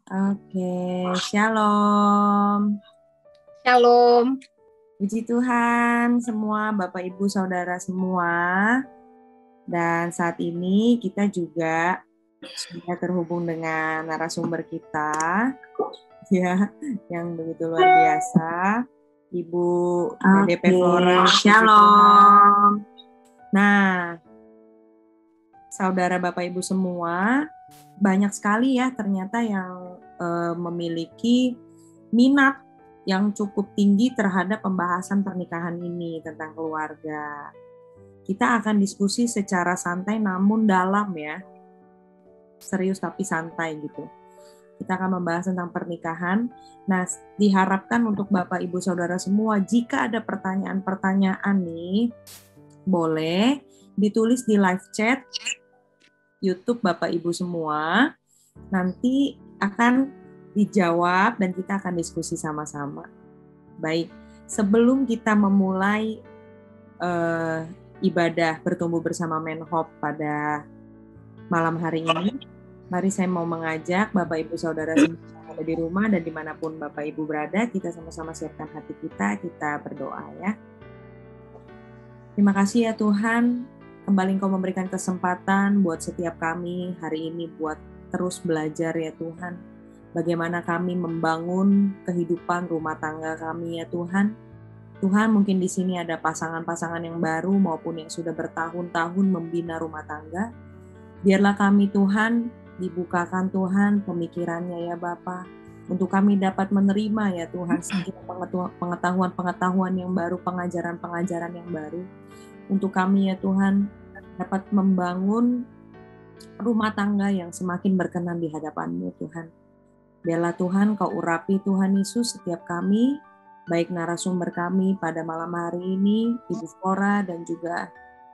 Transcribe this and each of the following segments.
Oke, Shalom. Shalom. Puji Tuhan semua Bapak Ibu Saudara semua. Dan saat ini kita juga sudah terhubung dengan narasumber kita ya, yang begitu luar biasa, Ibu DP Flora. Shalom. Nah, saudara Bapak Ibu semua, banyak sekali ya ternyata yang memiliki minat yang cukup tinggi terhadap pembahasan pernikahan ini tentang keluarga. Kita akan diskusi secara santai namun dalam ya. Serius tapi santai gitu. Kita akan membahas tentang pernikahan. Nah, diharapkan untuk Bapak Ibu Saudara semua, jika ada pertanyaan-pertanyaan nih, boleh ditulis di live chat YouTube Bapak Ibu semua. Nanti akan dijawab dan kita akan diskusi sama-sama. Baik, sebelum kita memulai ibadah bertumbuh bersama Menhop pada malam hari ini, mari saya mau mengajak Bapak Ibu Saudara semua yang ada di rumah dan dimanapun Bapak Ibu berada, kita sama-sama siapkan hati kita berdoa ya. Terima kasih ya Tuhan, kembali Engkau memberikan kesempatan buat setiap kami hari ini buat terus belajar ya Tuhan. Bagaimana kami membangun kehidupan rumah tangga kami ya Tuhan. Tuhan, mungkin di sini ada pasangan-pasangan yang baru maupun yang sudah bertahun-tahun membina rumah tangga. Biarlah kami Tuhan, dibukakan Tuhan pemikirannya ya Bapa, untuk kami dapat menerima ya Tuhan setiap pengetahuan-pengetahuan yang baru, pengajaran-pengajaran yang baru. Untuk kami ya Tuhan, dapat membangun rumah tangga yang semakin berkenan di hadapan-Mu Tuhan. Biarlah Tuhan Kau urapi Tuhan Yesus setiap kami, baik narasumber kami pada malam hari ini, Ibu Flora, dan juga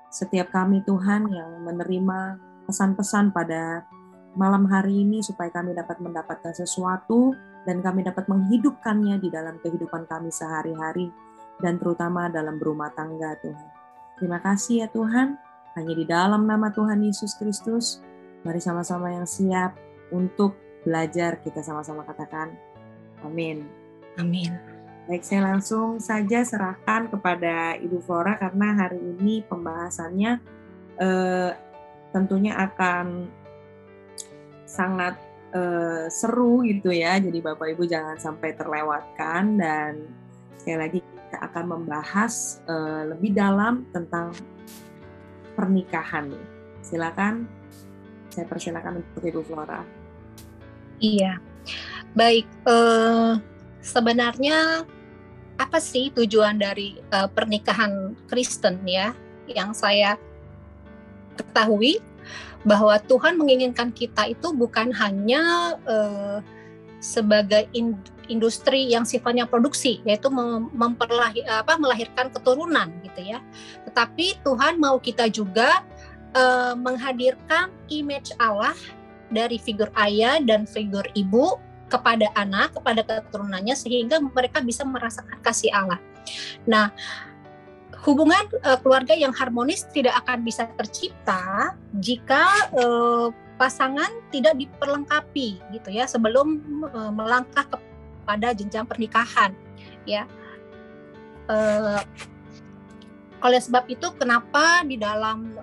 setiap kami Tuhan yang menerima pesan-pesan pada malam hari ini supaya kami dapat mendapatkan sesuatu dan kami dapat menghidupkannya di dalam kehidupan kami sehari-hari dan terutama dalam berumah tangga Tuhan. Terima kasih ya Tuhan, hanya di dalam nama Tuhan Yesus Kristus, mari sama-sama yang siap untuk belajar, kita sama-sama katakan amin. Amin. Baik, saya langsung saja serahkan kepada Ibu Flora karena hari ini pembahasannya tentunya akan sangat seru gitu ya. Jadi Bapak Ibu jangan sampai terlewatkan, dan sekali lagi kita akan membahas lebih dalam tentang pernikahan. Silakan, saya persilakan untuk Ibu Flora. Iya, baik. Sebenarnya apa sih tujuan dari pernikahan Kristen ya? Yang saya ketahui bahwa Tuhan menginginkan kita itu bukan hanya sebagai industri yang sifatnya produksi, yaitu melahirkan keturunan gitu ya. Tetapi Tuhan mau kita juga menghadirkan image Allah dari figur ayah dan figur ibu kepada anak, kepada keturunannya, sehingga mereka bisa merasakan kasih Allah. Nah, hubungan keluarga yang harmonis tidak akan bisa tercipta jika pasangan tidak diperlengkapi gitu ya sebelum melangkah kepada jenjang pernikahan ya. Oleh sebab itu kenapa di dalam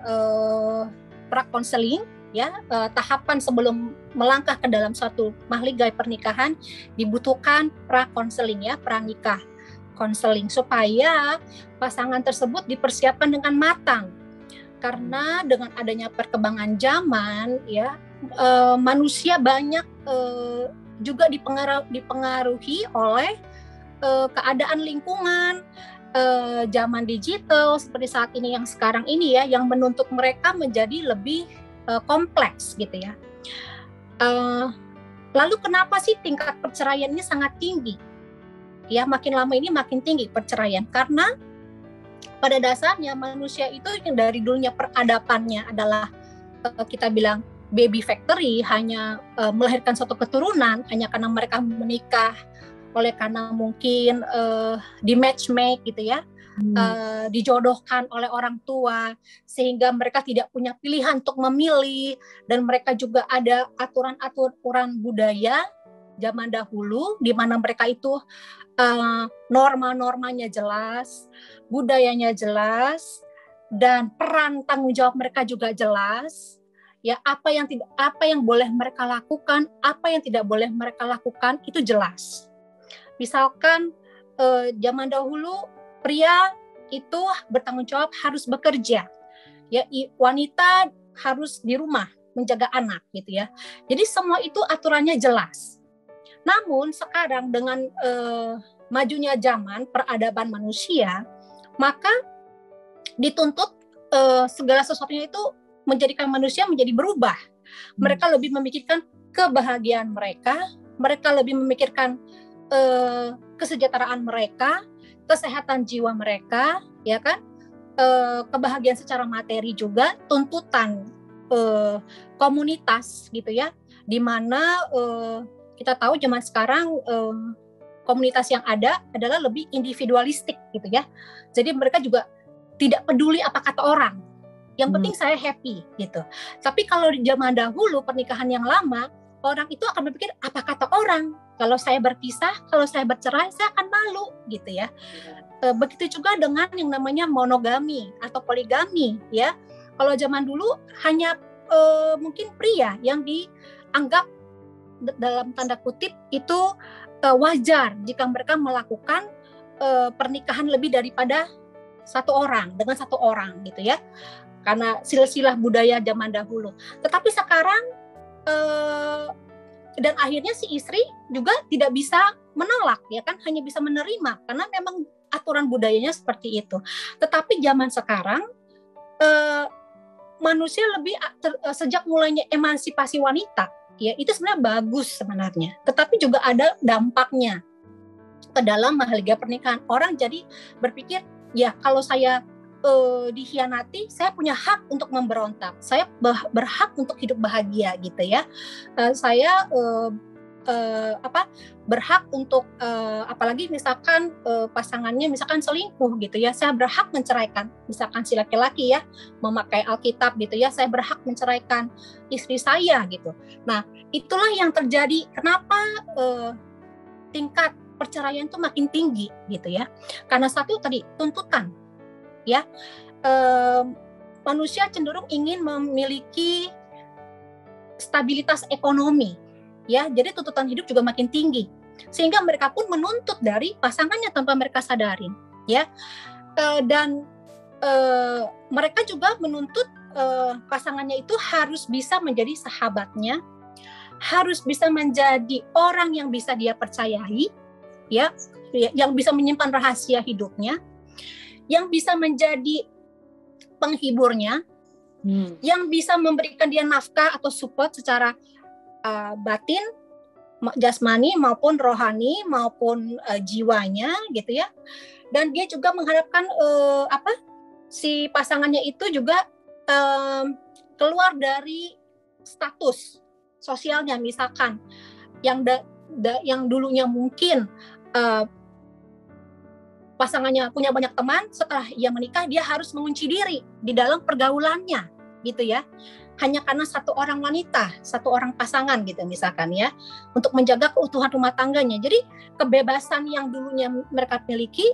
prakonseling ya, tahapan sebelum melangkah ke dalam suatu mahligai pernikahan dibutuhkan prakonseling ya, pranikah konseling, supaya pasangan tersebut dipersiapkan dengan matang. Karena dengan adanya perkembangan zaman ya, manusia banyak juga dipengaruhi oleh keadaan lingkungan, zaman digital seperti saat ini, yang sekarang ini ya, yang menuntut mereka menjadi lebih kompleks gitu ya. Lalu kenapa sih tingkat perceraian ini sangat tinggi? Ya, makin lama ini makin tinggi perceraian, karena pada dasarnya manusia itu yang dari dulunya peradabannya adalah kita bilang baby factory, hanya melahirkan suatu keturunan hanya karena mereka menikah, oleh karena mungkin di matchmake gitu ya, dijodohkan oleh orang tua, sehingga mereka tidak punya pilihan untuk memilih, dan mereka juga ada aturan-aturan budaya zaman dahulu, di mana mereka itu norma-normanya jelas, budayanya jelas, dan peran tanggung jawab mereka juga jelas. Ya, apa yang boleh mereka lakukan, apa yang tidak boleh mereka lakukan itu jelas. Misalkan zaman dahulu pria itu bertanggung jawab harus bekerja, ya, wanita harus di rumah menjaga anak gitu ya. Jadi semua itu aturannya jelas. Namun sekarang dengan majunya zaman, peradaban manusia, maka dituntut segala sesuatunya itu menjadikan manusia menjadi berubah. Mereka lebih memikirkan kebahagiaan mereka, mereka lebih memikirkan kesejahteraan mereka, kesehatan jiwa mereka, ya kan, kebahagiaan secara materi juga, tuntutan komunitas gitu ya, di mana kita tahu zaman sekarang komunitas yang ada adalah lebih individualistik gitu ya. Jadi mereka juga tidak peduli apa kata orang. Yang penting saya happy gitu. Tapi kalau di zaman dahulu, pernikahan yang lama, orang itu akan berpikir apa kata orang. Kalau saya berpisah, kalau saya bercerai, saya akan malu gitu ya. Begitu juga dengan yang namanya monogami atau poligami ya. Kalau zaman dulu hanya mungkin pria yang dianggap dalam tanda kutip itu wajar jika mereka melakukan pernikahan lebih daripada satu orang dengan satu orang gitu ya, karena silsilah budaya zaman dahulu. Tetapi sekarang dan akhirnya si istri juga tidak bisa menolak ya kan, hanya bisa menerima karena memang aturan budayanya seperti itu. Tetapi zaman sekarang manusia lebih sejak mulainya emansipasi wanita ya, itu sebenarnya bagus sebenarnya, tetapi juga ada dampaknya ke dalam bahagia pernikahan. Orang jadi berpikir, ya kalau saya dikhianati, saya punya hak untuk memberontak, saya berhak untuk hidup bahagia gitu ya. Saya berhak untuk apalagi misalkan pasangannya misalkan selingkuh gitu ya, saya berhak menceraikan. Misalkan si laki-laki ya memakai Alkitab gitu ya, saya berhak menceraikan istri saya gitu. Nah, itulah yang terjadi. Kenapa tingkat perceraian itu makin tinggi gitu ya? Karena satu tadi tuntutan ya, manusia cenderung ingin memiliki stabilitas ekonomi ya, jadi tuntutan hidup juga makin tinggi sehingga mereka pun menuntut dari pasangannya tanpa mereka sadarin ya, dan mereka juga menuntut pasangannya itu harus bisa menjadi sahabatnya, harus bisa menjadi orang yang bisa dia percayai ya, yang bisa menyimpan rahasia hidupnya, yang bisa menjadi penghiburnya, yang bisa memberikan dia nafkah atau support secara batin, jasmani maupun rohani maupun jiwanya gitu ya. Dan dia juga mengharapkan si pasangannya itu juga keluar dari status sosialnya, misalkan yang dulunya mungkin pasangannya punya banyak teman, setelah ia menikah dia harus mengunci diri di dalam pergaulannya gitu ya, hanya karena satu orang wanita, satu orang pasangan gitu misalkan ya, untuk menjaga keutuhan rumah tangganya. Jadi kebebasan yang dulunya mereka miliki,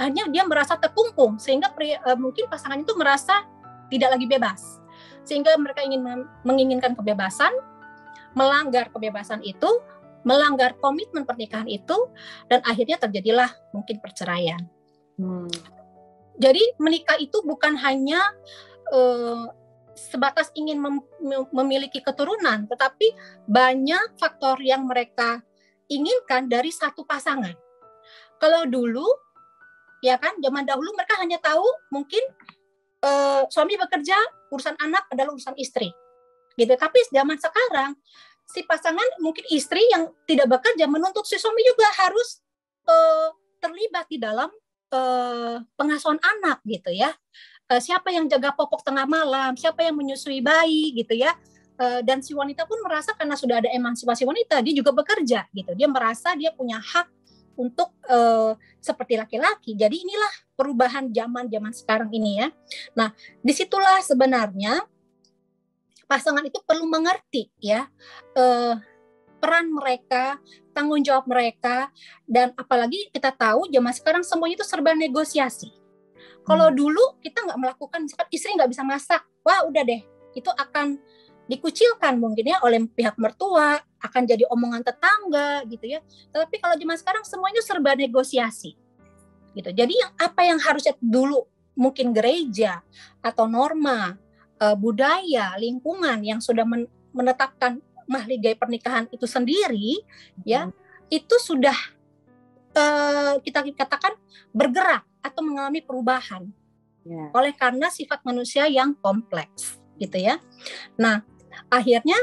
hanya dia merasa terkungkung sehingga mungkin pasangan itu merasa tidak lagi bebas, sehingga mereka menginginkan kebebasan, melanggar kebebasan itu, melanggar komitmen pernikahan itu, dan akhirnya terjadilah mungkin perceraian. Jadi menikah itu bukan hanya sebatas ingin memiliki keturunan, tetapi banyak faktor yang mereka inginkan dari satu pasangan. Kalau dulu, ya kan, zaman dahulu mereka hanya tahu mungkin suami bekerja, urusan anak adalah urusan istri, gitu. Tapi zaman sekarang si pasangan mungkin istri yang tidak bekerja menuntut si suami juga harus terlibat di dalam pengasuhan anak gitu ya. Siapa yang jaga popok tengah malam, siapa yang menyusui bayi gitu ya. Dan si wanita pun merasa karena sudah ada emansipasi wanita, dia juga bekerja gitu. Dia merasa dia punya hak untuk seperti laki-laki. Jadi inilah perubahan zaman sekarang ini ya. Nah, disitulah sebenarnya pasangan itu perlu mengerti ya, peran mereka, tanggung jawab mereka, dan apalagi kita tahu zaman sekarang semuanya itu serba negosiasi. Kalau dulu kita nggak melakukan, misalkan istri nggak bisa masak, wah udah deh, itu akan dikucilkan mungkin ya oleh pihak mertua, akan jadi omongan tetangga gitu ya. Tapi kalau zaman sekarang semuanya serba negosiasi gitu. Jadi apa yang harusnya dulu mungkin gereja atau norma, budaya, lingkungan yang sudah menetapkan mahligai pernikahan itu sendiri, ya itu sudah kita katakan bergerak atau mengalami perubahan oleh karena sifat manusia yang kompleks, gitu ya. Nah, akhirnya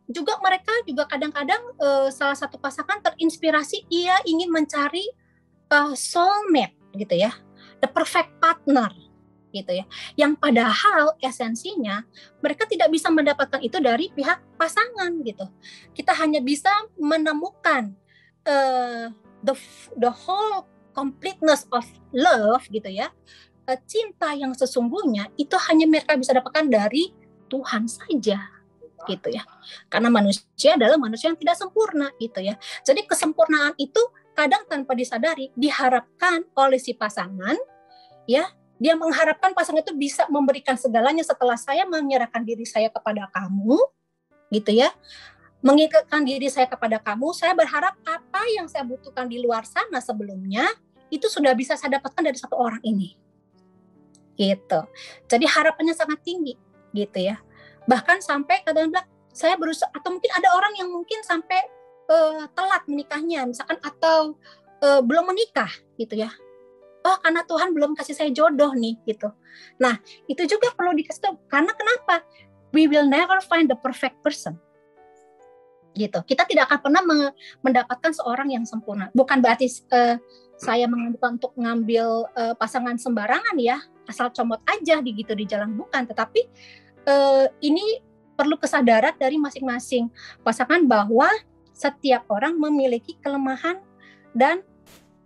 juga mereka juga kadang-kadang salah satu pasangan terinspirasi ia ingin mencari soulmate, gitu ya, the perfect partner, gitu ya. Yang padahal esensinya mereka tidak bisa mendapatkan itu dari pihak pasangan, gitu. Kita hanya bisa menemukan the whole completeness of love, gitu ya, cinta yang sesungguhnya itu hanya mereka bisa dapatkan dari Tuhan saja, gitu ya. Karena manusia adalah manusia yang tidak sempurna, gitu ya. Jadi kesempurnaan itu kadang tanpa disadari diharapkan oleh si pasangan, ya. Dia mengharapkan pasangan itu bisa memberikan segalanya setelah saya menyerahkan diri saya kepada kamu, gitu ya. Mengikatkan diri saya kepada kamu, saya berharap apa yang saya butuhkan di luar sana sebelumnya, itu sudah bisa saya dapatkan dari satu orang ini. Gitu. Jadi harapannya sangat tinggi, gitu ya. Bahkan sampai kadang-kadang saya berusaha, atau mungkin ada orang yang mungkin sampai telat menikahnya, misalkan, atau belum menikah, gitu ya. Oh, karena Tuhan belum kasih saya jodoh nih, gitu. Nah, itu juga perlu dikasih tahu. Karena kenapa? We will never find the perfect person. Gitu. Kita tidak akan pernah mendapatkan seorang yang sempurna. Bukan berarti saya menganjurkan untuk ngambil pasangan sembarangan ya, asal comot aja di jalan, bukan. Tetapi ini perlu kesadaran dari masing-masing pasangan bahwa setiap orang memiliki kelemahan dan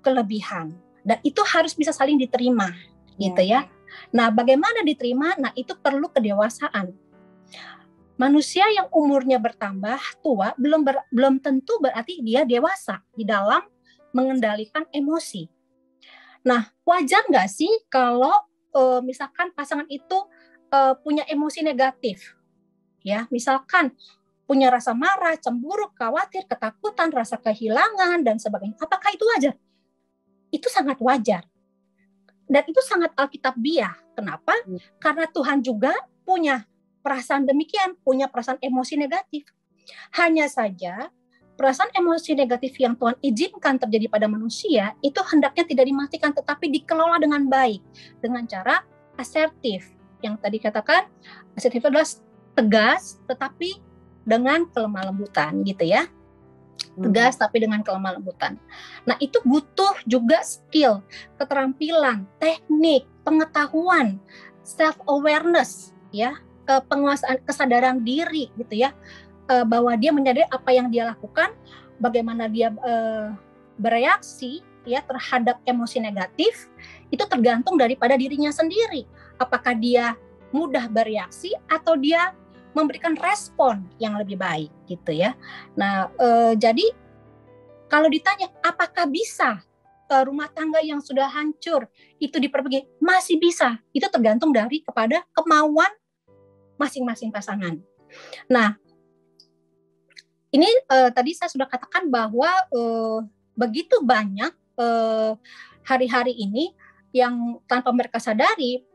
kelebihan, dan itu harus bisa saling diterima, gitu ya. Nah, bagaimana diterima? Nah, itu perlu kedewasaan. Manusia yang umurnya bertambah tua belum tentu berarti dia dewasa di dalam mengendalikan emosi. Nah, wajar nggak sih kalau misalkan pasangan itu punya emosi negatif, ya, misalkan punya rasa marah, cemburu, khawatir, ketakutan, rasa kehilangan dan sebagainya. Apakah itu wajar? Itu sangat wajar. Dan itu sangat alkitabiah. Kenapa? Karena Tuhan juga punya perasaan demikian, punya perasaan emosi negatif. Hanya saja perasaan emosi negatif yang Tuhan izinkan terjadi pada manusia itu hendaknya tidak dimatikan, tetapi dikelola dengan baik, dengan cara asertif. Yang tadi katakan, asertif itu adalah tegas tetapi dengan kelemah lembutan, gitu ya. Tegas tapi dengan kelemah lembutan. Nah, itu butuh juga skill, keterampilan, teknik, pengetahuan, self awareness, ya, penguasaan, kesadaran diri, gitu ya, bahwa dia menyadari apa yang dia lakukan, bagaimana dia bereaksi ya terhadap emosi negatif, itu tergantung daripada dirinya sendiri. Apakah dia mudah bereaksi atau dia memberikan respon yang lebih baik, gitu ya. Nah, jadi kalau ditanya apakah bisa rumah tangga yang sudah hancur itu diperbaiki, masih bisa. Itu tergantung kepada kemauan masing-masing pasangan. Nah, ini tadi saya sudah katakan bahwa begitu banyak hari-hari ini yang tanpa mereka sadari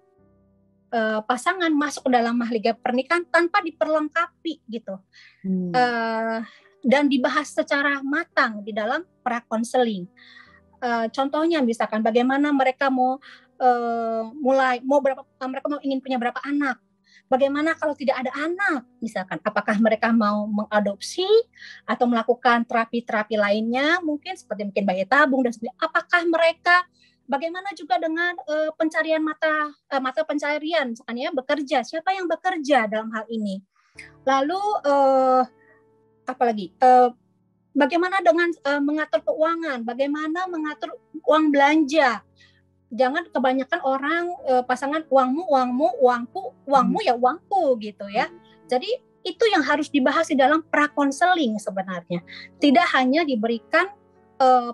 pasangan masuk ke dalam mahligai pernikahan tanpa diperlengkapi, gitu, dan dibahas secara matang di dalam prakonseling. Contohnya misalkan bagaimana mereka mereka mau ingin punya berapa anak. Bagaimana kalau tidak ada anak, misalkan, apakah mereka mau mengadopsi atau melakukan terapi-terapi lainnya, mungkin seperti mungkin bayi tabung dan sebagainya. Apakah mereka, bagaimana juga dengan pencarian mata pencarian, misalkan ya, bekerja, siapa yang bekerja dalam hal ini? Lalu apalagi? Bagaimana dengan mengatur keuangan? Bagaimana mengatur uang belanja? Jangan kebanyakan orang pasangan uangmu, uangku, ya uangku, gitu ya. Jadi itu yang harus dibahas di dalam prakonseling sebenarnya. Tidak hanya diberikan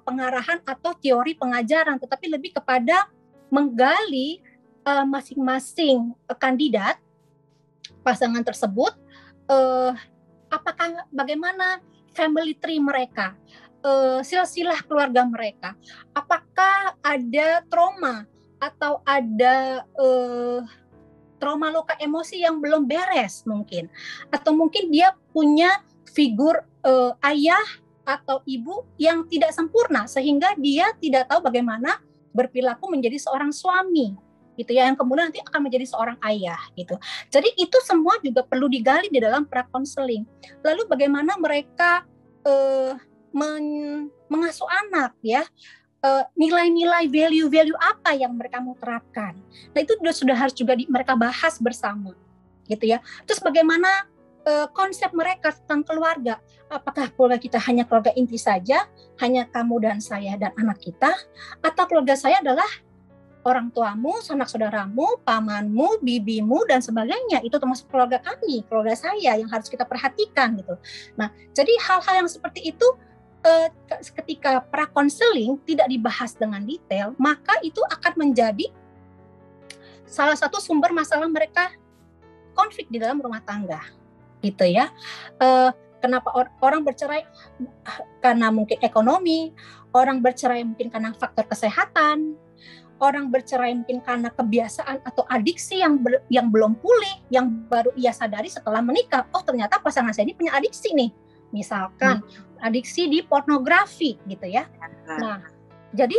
pengarahan atau teori pengajaran, tetapi lebih kepada menggali masing-masing kandidat pasangan tersebut, bagaimana family tree mereka, silsilah keluarga mereka, apakah ada trauma atau ada trauma luka emosi yang belum beres mungkin, atau mungkin dia punya figur ayah atau ibu yang tidak sempurna sehingga dia tidak tahu bagaimana berperilaku menjadi seorang suami gitu ya, yang kemudian nanti akan menjadi seorang ayah gitu. Jadi itu semua juga perlu digali di dalam prakonseling. Lalu bagaimana mereka mengasuh anak ya, nilai-nilai value apa yang mereka mau terapkan. Nah itu sudah harus juga mereka bahas bersama gitu ya. Terus bagaimana konsep mereka tentang keluarga. Apakah keluarga kita hanya keluarga inti saja, hanya kamu dan saya dan anak kita, atau keluarga saya adalah orang tuamu, sanak saudaramu, pamanmu, bibimu, dan sebagainya. Itu termasuk keluarga kami, keluarga saya yang harus kita perhatikan gitu. Nah, jadi hal-hal yang seperti itu ketika prakonseling tidak dibahas dengan detail, maka itu akan menjadi salah satu sumber masalah mereka konflik di dalam rumah tangga. Gitu ya. Kenapa orang bercerai? Karena mungkin ekonomi, orang bercerai mungkin karena faktor kesehatan, orang bercerai mungkin karena kebiasaan atau adiksi yang belum pulih, yang baru ia sadari setelah menikah. Oh ternyata pasangan saya ini punya adiksi nih, misalkan adiksi di pornografi gitu ya. Nah jadi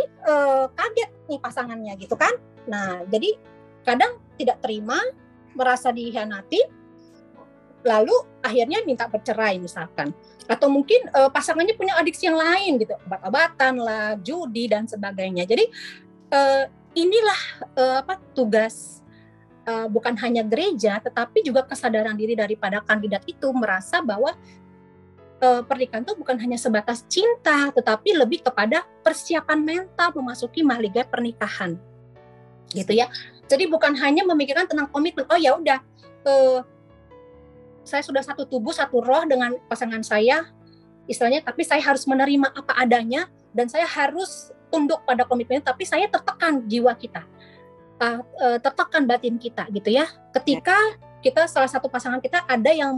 kaget nih pasangannya gitu kan. Nah jadi kadang tidak terima, merasa dikhianati, lalu akhirnya minta bercerai misalkan, atau mungkin pasangannya punya adiksi yang lain gitu, obat-obatan lah, judi dan sebagainya. Jadi inilah tugas bukan hanya gereja, tetapi juga kesadaran diri daripada kandidat itu merasa bahwa pernikahan itu bukan hanya sebatas cinta, tetapi lebih kepada persiapan mental memasuki mahligai pernikahan, gitu ya. Jadi bukan hanya memikirkan tentang komitmen. Oh ya udah. Saya sudah satu tubuh, satu roh dengan pasangan saya, istilahnya, tapi saya harus menerima apa adanya, dan saya harus tunduk pada komitmen, tapi saya tertekan jiwa kita, tertekan batin kita, gitu ya. Ketika kita, salah satu pasangan kita ada yang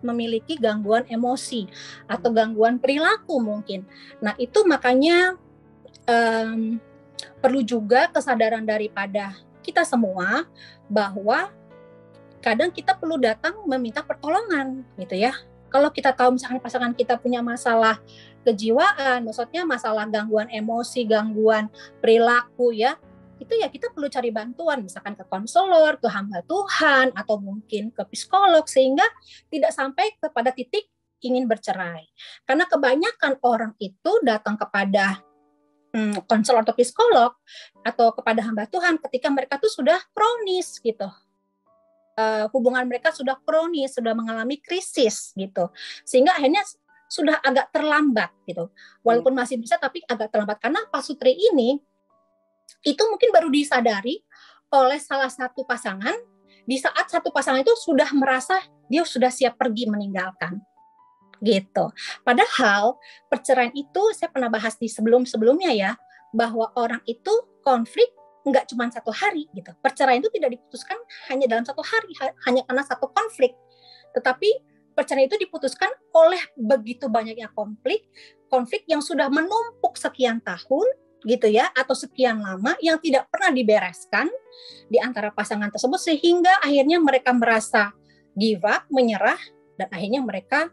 memiliki gangguan emosi, atau gangguan perilaku mungkin. Nah itu makanya perlu juga kesadaran daripada kita semua, bahwa kadang kita perlu datang meminta pertolongan gitu ya. Kalau kita tahu misalkan pasangan kita punya masalah kejiwaan, maksudnya masalah gangguan emosi, gangguan perilaku ya, itu ya kita perlu cari bantuan, misalkan ke konselor, ke hamba Tuhan, atau mungkin ke psikolog, sehingga tidak sampai kepada titik ingin bercerai. Karena kebanyakan orang itu datang kepada konselor atau psikolog, atau kepada hamba Tuhan ketika mereka tuh sudah kronis gitu. Hubungan mereka sudah kronis, sudah mengalami krisis gitu, sehingga akhirnya sudah agak terlambat gitu. Walaupun masih bisa, tapi agak terlambat karena pasutri ini itu mungkin baru disadari oleh salah satu pasangan di saat satu pasangan itu sudah merasa dia sudah siap pergi meninggalkan gitu. Padahal perceraian itu saya pernah bahas di sebelumnya ya, bahwa orang itu konflik nggak cuma satu hari gitu. Perceraian itu tidak diputuskan hanya dalam satu hari, hanya karena satu konflik. Tetapi perceraian itu diputuskan oleh begitu banyaknya konflik yang sudah menumpuk sekian tahun gitu ya, atau sekian lama yang tidak pernah dibereskan di antara pasangan tersebut, sehingga akhirnya mereka merasa give up, menyerah, dan akhirnya mereka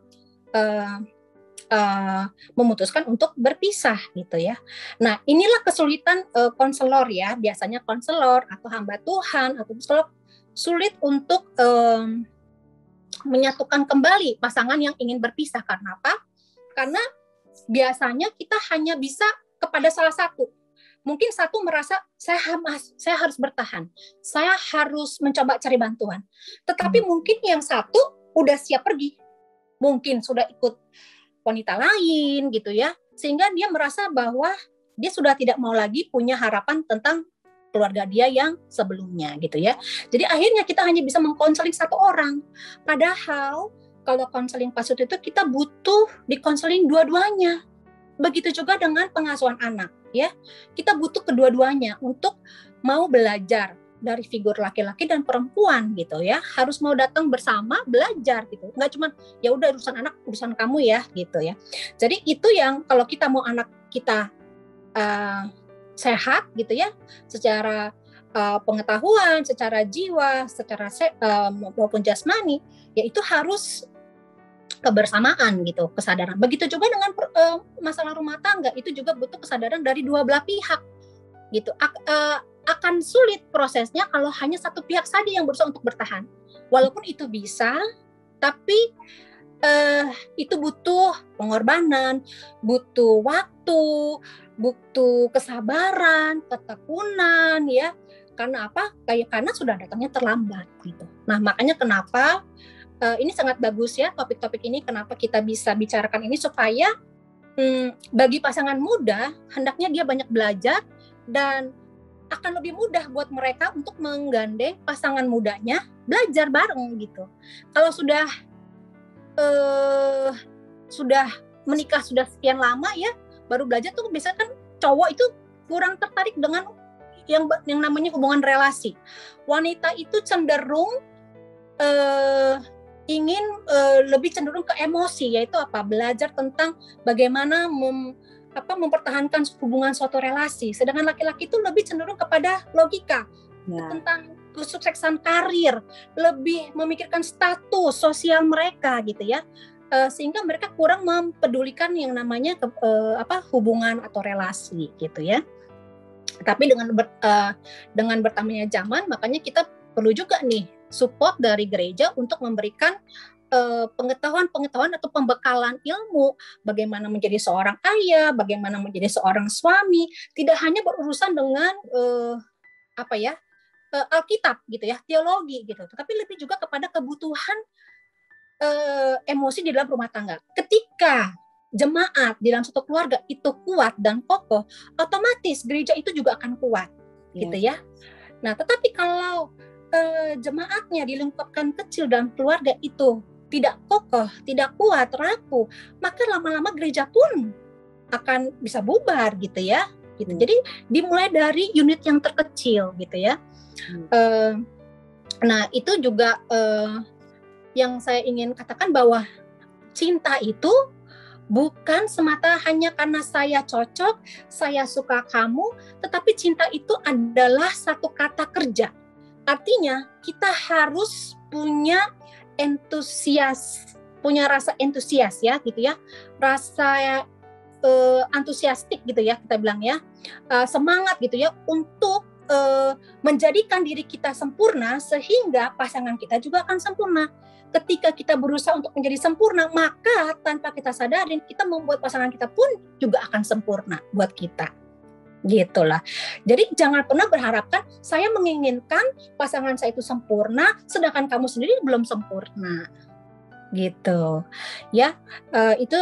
memutuskan untuk berpisah gitu ya. Nah inilah kesulitan konselor ya, biasanya konselor atau hamba Tuhan atau psikolog sulit untuk menyatukan kembali pasangan yang ingin berpisah. Karena apa? Karena biasanya kita hanya bisa kepada salah satu. Mungkin satu merasa saya harus bertahan, saya harus mencoba cari bantuan. Tetapi mungkin yang satu udah siap pergi, mungkin sudah ikut wanita lain gitu ya, sehingga dia merasa bahwa dia sudah tidak mau lagi punya harapan tentang keluarga dia yang sebelumnya gitu ya. Jadi akhirnya kita hanya bisa mengkonseling satu orang, padahal kalau konseling pasut itu kita butuh dikonseling dua-duanya. Begitu juga dengan pengasuhan anak, ya. Kita butuh kedua-duanya untuk mau belajar dari figur laki-laki dan perempuan gitu ya. Harus mau datang bersama belajar gitu. Nggak cuma ya udah urusan anak, urusan kamu ya gitu ya. Jadi itu yang kalau kita mau anak kita sehat gitu ya, secara pengetahuan, secara jiwa, secara maupun jasmani, ya itu harus kebersamaan gitu, kesadaran. Begitu juga dengan masalah rumah tangga, itu juga butuh kesadaran dari dua belah pihak gitu. Akan sulit prosesnya kalau hanya satu pihak saja yang berusaha untuk bertahan. Walaupun itu bisa, tapi itu butuh pengorbanan, butuh waktu, butuh kesabaran, ketekunan ya. Karena apa? Karena sudah datangnya terlambat gitu. Nah, makanya kenapa ini sangat bagus ya topik-topik ini, kenapa kita bisa bicarakan ini supaya bagi pasangan muda hendaknya dia banyak belajar dan akan lebih mudah buat mereka untuk menggandeng pasangan mudanya belajar bareng gitu. Kalau sudah menikah sudah sekian lama ya baru belajar tuh biasanya kan cowok itu kurang tertarik dengan yang namanya hubungan relasi. Wanita itu cenderung ingin lebih cenderung ke emosi, yaitu apa? Belajar tentang bagaimana mempertahankan hubungan suatu relasi. Sedangkan laki-laki itu lebih cenderung kepada logika, tentang kesuksesan karir, lebih memikirkan status sosial mereka gitu ya. Sehingga mereka kurang mempedulikan yang namanya hubungan atau relasi gitu ya. Tapi dengan bertambahnya zaman, makanya kita perlu juga nih support dari gereja untuk memberikan pengetahuan atau pembekalan ilmu bagaimana menjadi seorang ayah, bagaimana menjadi seorang suami, tidak hanya berurusan dengan Alkitab gitu ya, teologi gitu, tetapi lebih juga kepada kebutuhan emosi di dalam rumah tangga. Ketika jemaat di dalam satu keluarga itu kuat dan kokoh, otomatis gereja itu juga akan kuat, gitu ya. Nah, tetapi kalau jemaatnya di lingkupan kecil dalam keluarga itu tidak kokoh, tidak kuat, rapuh, maka lama-lama gereja pun akan bisa bubar gitu ya. Gitu. Jadi dimulai dari unit yang terkecil gitu ya. Nah itu juga yang saya ingin katakan bahwa cinta itu bukan semata hanya karena saya cocok, saya suka kamu, tetapi cinta itu adalah satu kata kerja. Artinya kita harus punya rasa entusias ya gitu ya, rasa antusiastik gitu ya kita bilang ya, semangat gitu ya untuk menjadikan diri kita sempurna sehingga pasangan kita juga akan sempurna. Ketika kita berusaha untuk menjadi sempurna, maka tanpa kita sadarin kita membuat pasangan kita pun juga akan sempurna buat kita. Gitulah. Jadi jangan pernah berharapkan saya menginginkan pasangan saya itu sempurna sedangkan kamu sendiri belum sempurna. Gitu. Ya, itu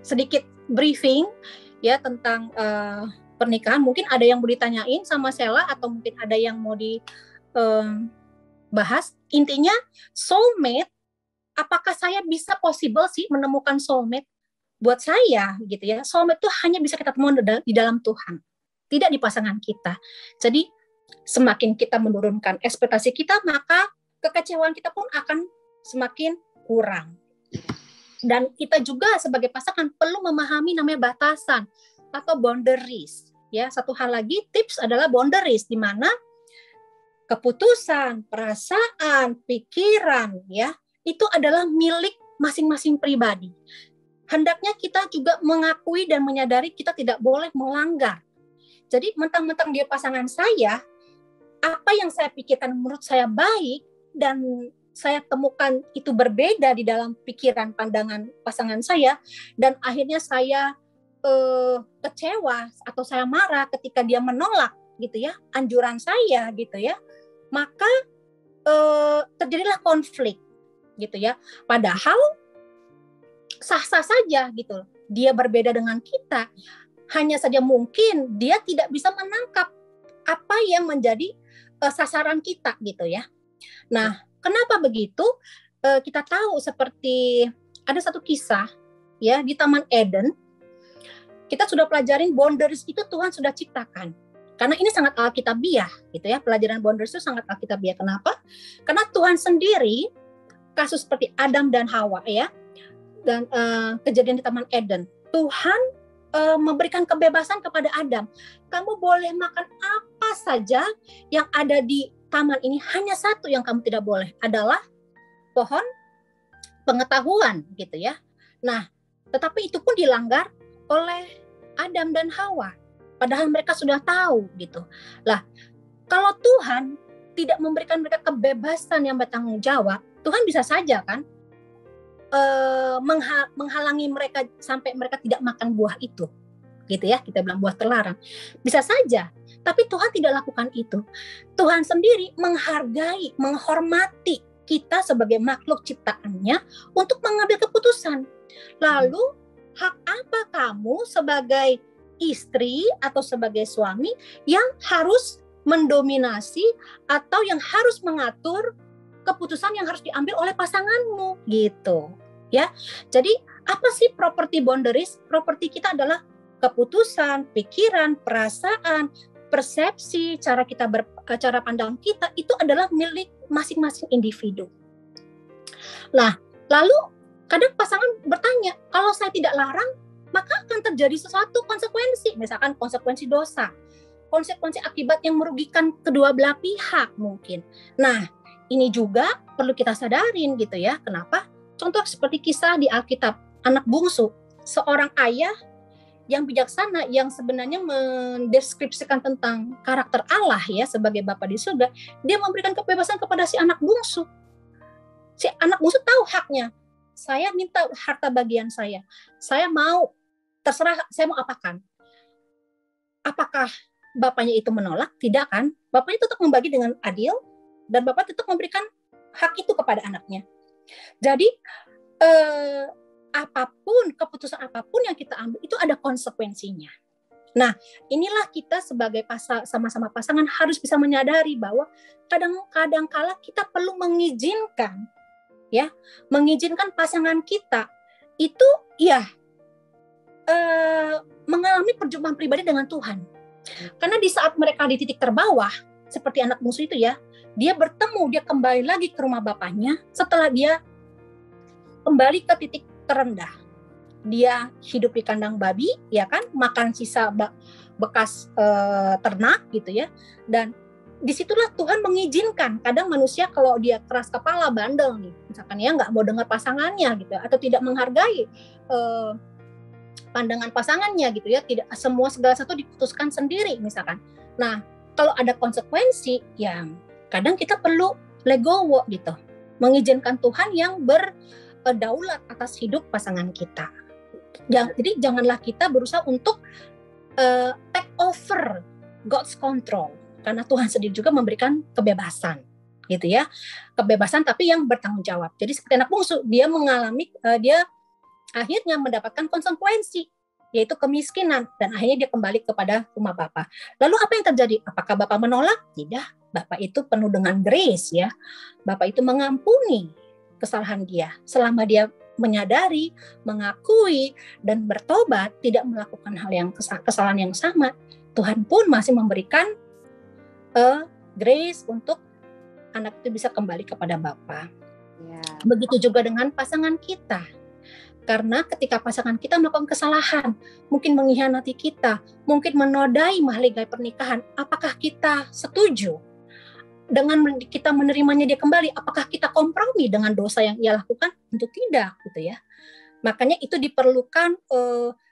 sedikit briefing ya tentang pernikahan. Mungkin ada yang mau ditanyain sama Sela atau mungkin ada yang mau bahas. Intinya soulmate, apakah saya bisa possible sih menemukan soulmate? Buat saya gitu ya, soulmate itu hanya bisa kita temukan di dalam Tuhan, tidak di pasangan kita. Jadi semakin kita menurunkan ekspektasi kita, maka kekecewaan kita pun akan semakin kurang. Dan kita juga sebagai pasangan perlu memahami namanya batasan atau boundaries. Ya, satu hal lagi tips adalah boundaries, di mana keputusan, perasaan, pikiran ya, itu adalah milik masing-masing pribadi. Hendaknya kita juga mengakui dan menyadari kita tidak boleh melanggar. Jadi mentang-mentang dia pasangan saya, apa yang saya pikirkan menurut saya baik dan saya temukan itu berbeda di dalam pikiran pandangan pasangan saya, dan akhirnya saya kecewa atau saya marah ketika dia menolak gitu ya anjuran saya gitu ya, maka terjadilah konflik gitu ya. Padahal sah-sah saja gitu, dia berbeda dengan kita, hanya saja mungkin dia tidak bisa menangkap apa yang menjadi sasaran kita gitu ya. Nah, kenapa begitu? kita tahu seperti ada satu kisah ya di Taman Eden, kita sudah pelajarin boundaries itu Tuhan sudah ciptakan. Karena ini sangat alkitabiah gitu ya, pelajaran boundaries itu sangat alkitabiah. Kenapa? Karena Tuhan sendiri, kasus seperti Adam dan Hawa ya, dan kejadian di Taman Eden, Tuhan memberikan kebebasan kepada Adam. Kamu boleh makan apa saja yang ada di taman ini, hanya satu yang kamu tidak boleh adalah pohon pengetahuan gitu ya. Nah, tetapi itu pun dilanggar oleh Adam dan Hawa. Padahal mereka sudah tahu gitu. Lah, kalau Tuhan tidak memberikan mereka kebebasan yang bertanggung jawab, Tuhan bisa saja kan menghalangi mereka sampai mereka tidak makan buah itu. Gitu ya, kita bilang buah terlarang. Bisa saja, tapi Tuhan tidak lakukan itu. Tuhan sendiri menghargai, menghormati kita sebagai makhluk ciptaannya untuk mengambil keputusan. Lalu, hak apa kamu sebagai istri atau sebagai suami yang harus mendominasi atau yang harus mengatur keputusan yang harus diambil oleh pasanganmu gitu ya. Jadi apa sih property boundaries? Property kita adalah keputusan, pikiran, perasaan, persepsi, cara pandang kita itu adalah milik masing-masing individu. Lah, lalu kadang pasangan bertanya, kalau saya tidak larang maka akan terjadi sesuatu konsekuensi, misalkan konsekuensi dosa, konsekuensi akibat yang merugikan kedua belah pihak mungkin. Nah, ini juga perlu kita sadarin gitu ya. Kenapa? Contoh seperti kisah di Alkitab, anak bungsu, seorang ayah yang bijaksana yang sebenarnya mendeskripsikan tentang karakter Allah ya sebagai Bapa di surga, dia memberikan kebebasan kepada si anak bungsu. Si anak bungsu tahu haknya. Saya minta harta bagian saya. Saya mau terserah saya mau apakan. Apakah bapaknya itu menolak? Tidak kan? Bapaknya tetap membagi dengan adil dan bapak tetap memberikan hak itu kepada anaknya. Jadi apapun, keputusan apapun yang kita ambil itu ada konsekuensinya. Nah, inilah kita sebagai sama-sama pasangan harus bisa menyadari bahwa kadang-kadang kala kita perlu mengizinkan pasangan kita itu ya mengalami perjumpaan pribadi dengan Tuhan. Karena di saat mereka di titik terbawah, seperti anak bungsu itu ya, dia kembali lagi ke rumah bapaknya setelah dia kembali ke titik terendah. Dia hidup di kandang babi, ya kan, makan sisa bekas ternak gitu ya. Dan disitulah Tuhan mengizinkan. Kadang manusia kalau dia keras kepala, bandel nih, misalkan ya nggak mau dengar pasangannya gitu, atau tidak menghargai pandangan pasangannya gitu ya, tidak semua segala satu diputuskan sendiri misalkan. Nah, kalau ada konsekuensi yang kadang kita perlu legowo gitu, mengizinkan Tuhan yang berdaulat atas hidup pasangan kita. Jadi janganlah kita berusaha untuk take over God's control, karena Tuhan sendiri juga memberikan kebebasan gitu ya, kebebasan tapi yang bertanggung jawab. Jadi seperti anak bungsu, dia mengalami dia akhirnya mendapatkan konsekuensi, yaitu kemiskinan, dan akhirnya dia kembali kepada rumah Bapa. Lalu apa yang terjadi? Apakah Bapa menolak? Tidak. Bapa itu penuh dengan grace ya. Bapa itu mengampuni kesalahan dia selama dia menyadari, mengakui, dan bertobat, tidak melakukan hal yang kesalahan yang sama. Tuhan pun masih memberikan grace untuk anak itu bisa kembali kepada Bapa. Ya. Begitu juga dengan pasangan kita. Karena ketika pasangan kita melakukan kesalahan, mungkin mengkhianati kita, mungkin menodai mahligai pernikahan, apakah kita setuju dengan kita menerimanya dia kembali? Apakah kita kompromi dengan dosa yang ia lakukan? Tentu tidak, gitu ya. Makanya itu diperlukan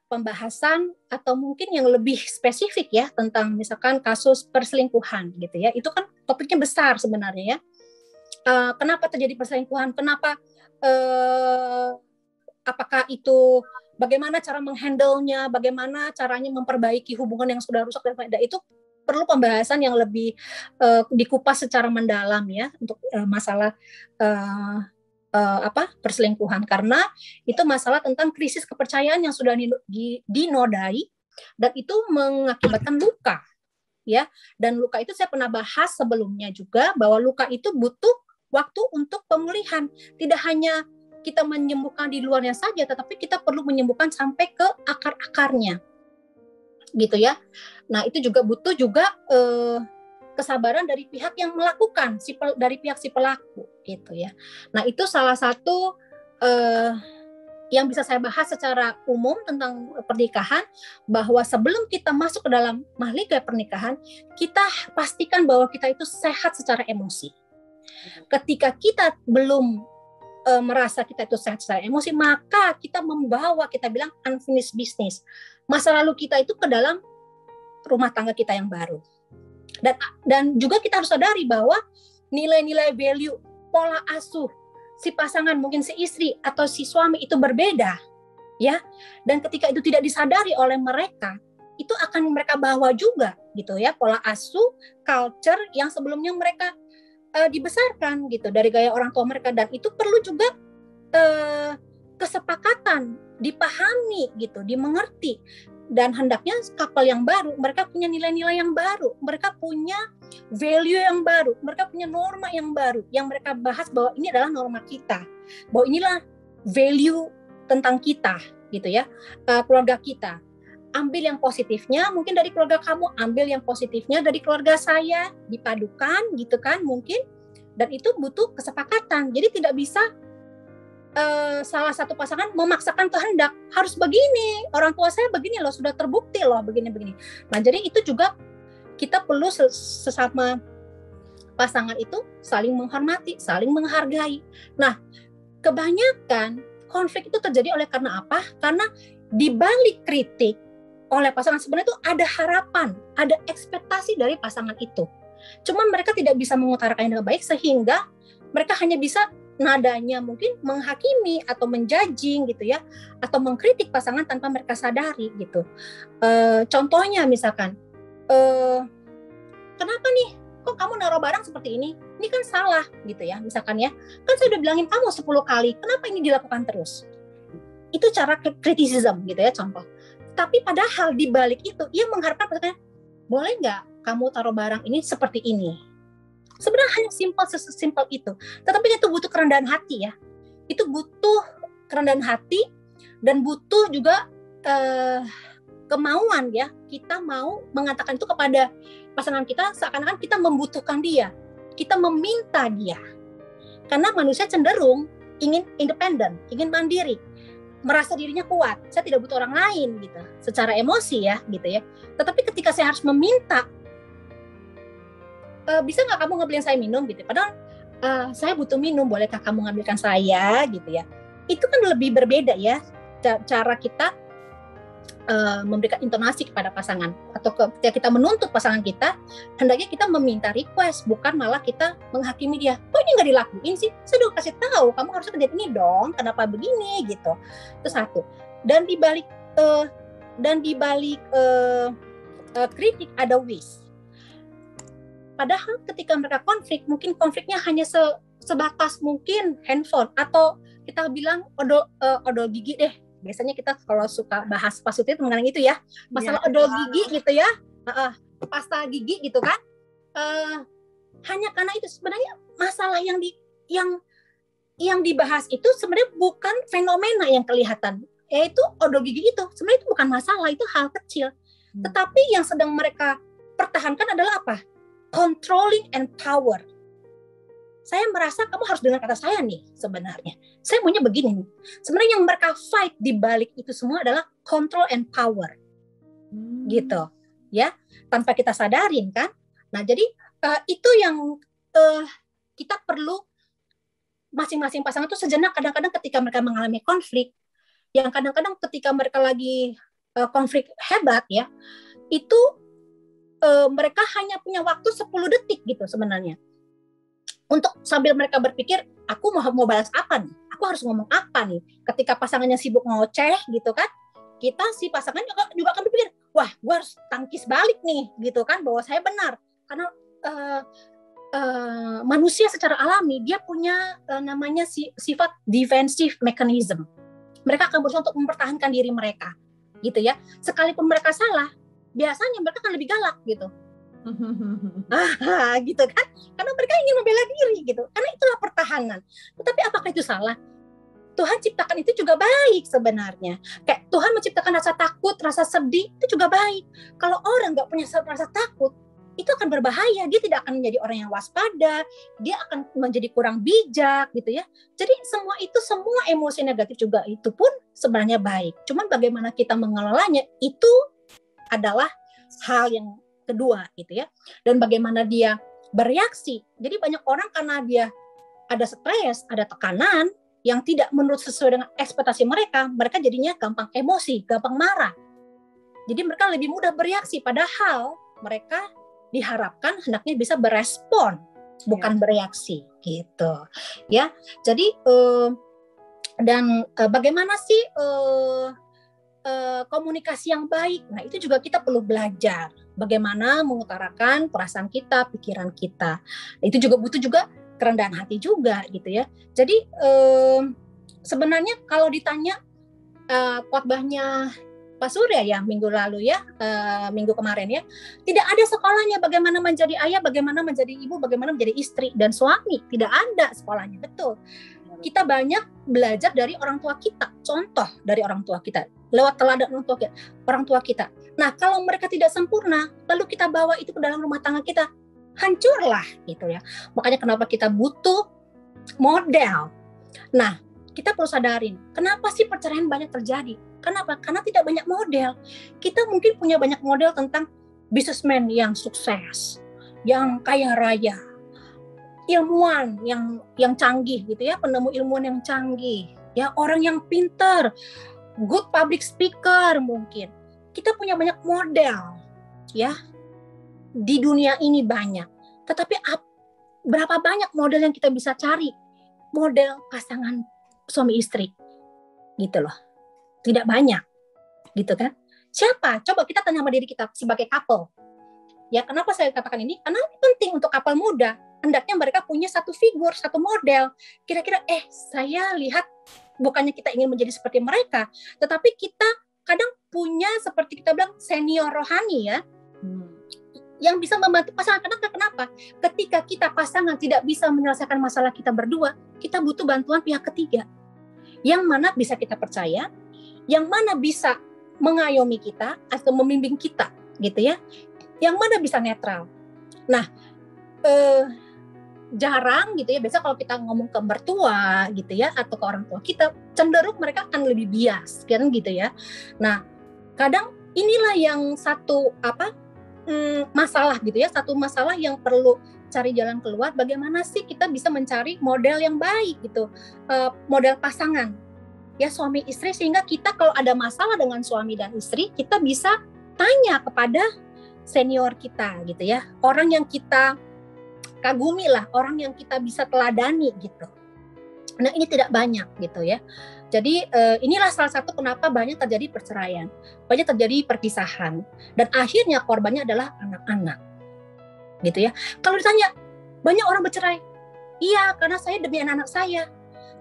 pembahasan atau mungkin yang lebih spesifik ya tentang misalkan kasus perselingkuhan, gitu ya. Itu kan topiknya besar sebenarnya ya. Kenapa terjadi perselingkuhan? Kenapa? Apakah itu bagaimana cara menghandle-nya, bagaimana caranya memperbaiki hubungan yang sudah rusak, dan itu perlu pembahasan yang lebih dikupas secara mendalam ya untuk masalah perselingkuhan, karena itu masalah tentang krisis kepercayaan yang sudah dinodai dan itu mengakibatkan luka ya. Dan luka itu saya pernah bahas sebelumnya juga, bahwa luka itu butuh waktu untuk pemulihan. Tidak hanya kita menyembuhkan di luarnya saja, tetapi kita perlu menyembuhkan sampai ke akar-akarnya, gitu ya. Nah, itu juga butuh juga kesabaran dari pihak yang melakukan, dari pihak si pelaku, gitu ya. Nah, itu salah satu yang bisa saya bahas secara umum tentang pernikahan, bahwa sebelum kita masuk ke dalam mahligai pernikahan, kita pastikan bahwa kita itu sehat secara emosi. Ketika kita belum merasa kita itu sehat secara emosi, maka kita membawa, kita bilang unfinished business, masa lalu kita itu ke dalam rumah tangga kita yang baru. Dan juga kita harus sadari bahwa nilai-nilai value, pola asuh si pasangan, mungkin si istri atau si suami itu berbeda, ya. Dan ketika itu tidak disadari oleh mereka, itu akan mereka bawa juga, gitu ya, pola asuh, culture yang sebelumnya mereka dibesarkan, gitu, dari gaya orang tua mereka. Dan itu perlu juga kesepakatan, dipahami, gitu, dimengerti. Dan hendaknya couple yang baru, mereka punya nilai-nilai yang baru, mereka punya value yang baru, mereka punya norma yang baru, yang mereka bahas bahwa ini adalah norma kita, bahwa inilah value tentang kita, gitu ya, keluarga kita. Ambil yang positifnya mungkin dari keluarga kamu, ambil yang positifnya dari keluarga saya, dipadukan, gitu kan, mungkin. Dan itu butuh kesepakatan. Jadi tidak bisa salah satu pasangan memaksakan kehendak, harus begini, orang tua saya begini loh, sudah terbukti loh begini-begini. Nah, jadi itu juga kita perlu sesama pasangan itu saling menghormati, saling menghargai. Nah, kebanyakan konflik itu terjadi oleh karena apa? Karena di balik kritik oleh pasangan sebenarnya itu ada harapan, ada ekspektasi dari pasangan itu. Cuman mereka tidak bisa mengutarakannya dengan baik, sehingga mereka hanya bisa nadanya mungkin menghakimi atau menjudging, gitu ya, atau mengkritik pasangan tanpa mereka sadari, gitu. Contohnya misalkan, kenapa nih kok kamu naruh barang seperti ini kan salah, gitu ya, misalkan ya, kan saya udah bilangin kamu 10 kali, kenapa ini dilakukan terus? Itu cara criticism, gitu ya, contoh. Tapi padahal di balik itu ia mengharapkan pasangannya, boleh nggak kamu taruh barang ini seperti ini? Sebenarnya hanya sesimpel itu. Tetapi itu butuh kerendahan hati, ya. Itu butuh kerendahan hati dan butuh juga kemauan, ya. Kita mau mengatakan itu kepada pasangan kita seakan-akan kita membutuhkan dia. Kita meminta dia. Karena manusia cenderung ingin independen, ingin mandiri, merasa dirinya kuat. Saya tidak butuh orang lain, gitu. Secara emosi, ya, gitu ya. Tetapi ketika saya harus meminta, bisa nggak kamu ngebeliin saya minum, gitu. Padahal saya butuh minum, bolehkah kamu ngambilkan saya, gitu ya. Itu kan lebih berbeda, ya, cara kita memberikan intonasi kepada pasangan, atau ketika kita menuntut pasangan kita, hendaknya kita meminta request, bukan malah kita menghakimi dia. Kok ini nggak dilakuin sih? Saya udah kasih tahu, kamu harus kerjain ini dong. Kenapa begini, gitu. Itu satu. Dan dibalik kritik ada wish. Padahal ketika mereka konflik, mungkin konfliknya hanya sebatas mungkin handphone, atau kita bilang odol gigi deh. Biasanya kita kalau suka bahas positif mengenai itu, ya, masalah odol gigi, gitu ya, pasta gigi, gitu kan. Hanya karena itu sebenarnya masalah yang dibahas itu sebenarnya bukan fenomena yang kelihatan, yaitu odol gigi itu. Sebenarnya itu bukan masalah, itu hal kecil. Tetapi yang sedang mereka pertahankan adalah apa? Controlling and power. Saya merasa kamu harus dengar kata saya nih, sebenarnya. Saya maunya begini nih. Sebenarnya yang mereka fight di balik itu semua adalah control and power. Gitu. Ya, tanpa kita sadarin, kan. Nah, jadi itu yang kita perlu, masing-masing pasangan itu sejenak, kadang-kadang ketika mereka mengalami konflik, yang kadang-kadang ketika mereka lagi konflik hebat, ya, itu mereka hanya punya waktu 10 detik gitu sebenarnya. Untuk sambil mereka berpikir, aku mau balas apa nih? Aku harus ngomong apa nih? Ketika pasangannya sibuk ngoceh, gitu kan, si pasangan juga akan berpikir, wah, gue harus tangkis balik nih, gitu kan, bahwa saya benar. Karena manusia secara alami, dia punya namanya sifat defensive mechanism. Mereka akan berusaha untuk mempertahankan diri mereka, gitu ya. Sekalipun mereka salah, biasanya mereka akan lebih galak, gitu. Gitu kan? Karena mereka ingin membela diri gitu. Karena itulah pertahanan. Tetapi apakah itu salah? Tuhan ciptakan itu juga baik sebenarnya. Kayak Tuhan menciptakan rasa takut, rasa sedih, itu juga baik. Kalau orang nggak punya rasa takut, itu akan berbahaya. Dia tidak akan menjadi orang yang waspada, dia akan menjadi kurang bijak gitu ya. Jadi semua emosi negatif juga itu pun sebenarnya baik. Cuman bagaimana kita mengelolanya itu adalah hal yang kedua gitu ya. Dan bagaimana dia bereaksi. Jadi banyak orang karena dia ada stres, ada tekanan yang tidak menurut sesuai dengan ekspektasi mereka jadinya gampang emosi, gampang marah. Jadi mereka lebih mudah bereaksi, padahal mereka diharapkan hendaknya bisa berespon, bukan bereaksi, gitu. Ya, jadi bagaimana sih komunikasi yang baik? Nah, itu juga kita perlu belajar. Bagaimana mengutarakan perasaan kita, pikiran kita. Itu juga butuh kerendahan hati juga gitu ya. Jadi sebenarnya kalau ditanya khotbahnya Pak Surya ya minggu lalu ya, minggu kemarin ya, tidak ada sekolahnya bagaimana menjadi ayah, bagaimana menjadi ibu, bagaimana menjadi istri dan suami, tidak ada sekolahnya, betul. Kita banyak belajar dari orang tua kita, contoh dari orang tua kita, lewat teladan orang tua kita. Nah, kalau mereka tidak sempurna, lalu kita bawa itu ke dalam rumah tangga kita, hancurlah gitu ya. Makanya kenapa kita butuh model. Nah, kita perlu sadarin, kenapa sih perceraian banyak terjadi? Kenapa? Karena tidak banyak model. Kita mungkin punya banyak model tentang businessman yang sukses, yang kaya raya, ilmuwan yang canggih gitu ya, penemu ilmuwan yang canggih, ya orang yang pintar, good public speaker mungkin. Kita punya banyak model, ya. Di dunia ini banyak, tetapi berapa banyak model yang kita bisa cari? Model pasangan suami istri, gitu loh. Tidak banyak, gitu kan? Siapa? Coba kita tanya sama diri kita sebagai couple. Ya, kenapa saya katakan ini? Karena ini penting untuk couple muda. Hendaknya mereka punya satu figur, satu model. Kira-kira, saya lihat bukannya kita ingin menjadi seperti mereka, tetapi kita kadang punya seperti kita bilang senior rohani ya. Yang bisa membantu pasangan. Kenapa? Ketika kita pasangan tidak bisa menyelesaikan masalah kita berdua, kita butuh bantuan pihak ketiga. Yang mana bisa kita percaya, yang mana bisa mengayomi kita atau membimbing kita, gitu ya. Yang mana bisa netral. Nah, jarang gitu ya. Biasa kalau kita ngomong ke mertua gitu ya, atau ke orang tua kita, cenderung mereka akan lebih bias, kan gitu ya. Nah, kadang inilah yang satu masalah gitu ya, satu masalah yang perlu cari jalan keluar. Bagaimana sih kita bisa mencari model yang baik gitu, model pasangan ya suami istri, sehingga kita kalau ada masalah dengan suami dan istri, kita bisa tanya kepada senior kita gitu ya, orang yang kita kagumi lah, orang yang kita bisa teladani gitu. Nah, ini tidak banyak gitu ya. Jadi inilah salah satu kenapa banyak terjadi perceraian, banyak terjadi perpisahan, dan akhirnya korbannya adalah anak-anak, gitu ya. Kalau ditanya banyak orang bercerai, iya karena saya demi anak-anak saya,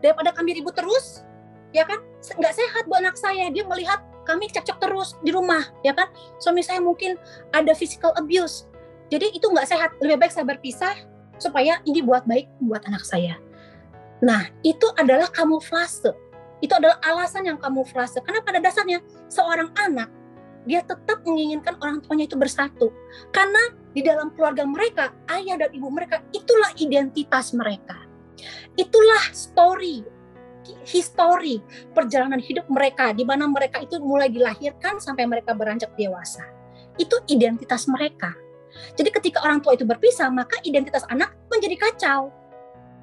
daripada kami ribut terus, ya kan, nggak sehat buat anak saya. Dia melihat kami cekcok terus di rumah, ya kan. Suami saya mungkin ada physical abuse, jadi itu nggak sehat. Lebih baik saya berpisah supaya ini buat baik buat anak saya. Nah, itu adalah kamuflase. Itu adalah alasan yang kamuflase. Karena pada dasarnya seorang anak, dia tetap menginginkan orang tuanya itu bersatu. Karena di dalam keluarga mereka, ayah dan ibu mereka, itulah identitas mereka. Itulah history perjalanan hidup mereka, di mana mereka itu mulai dilahirkan sampai mereka beranjak dewasa. Itu identitas mereka. Jadi ketika orang tua itu berpisah, maka identitas anak menjadi kacau.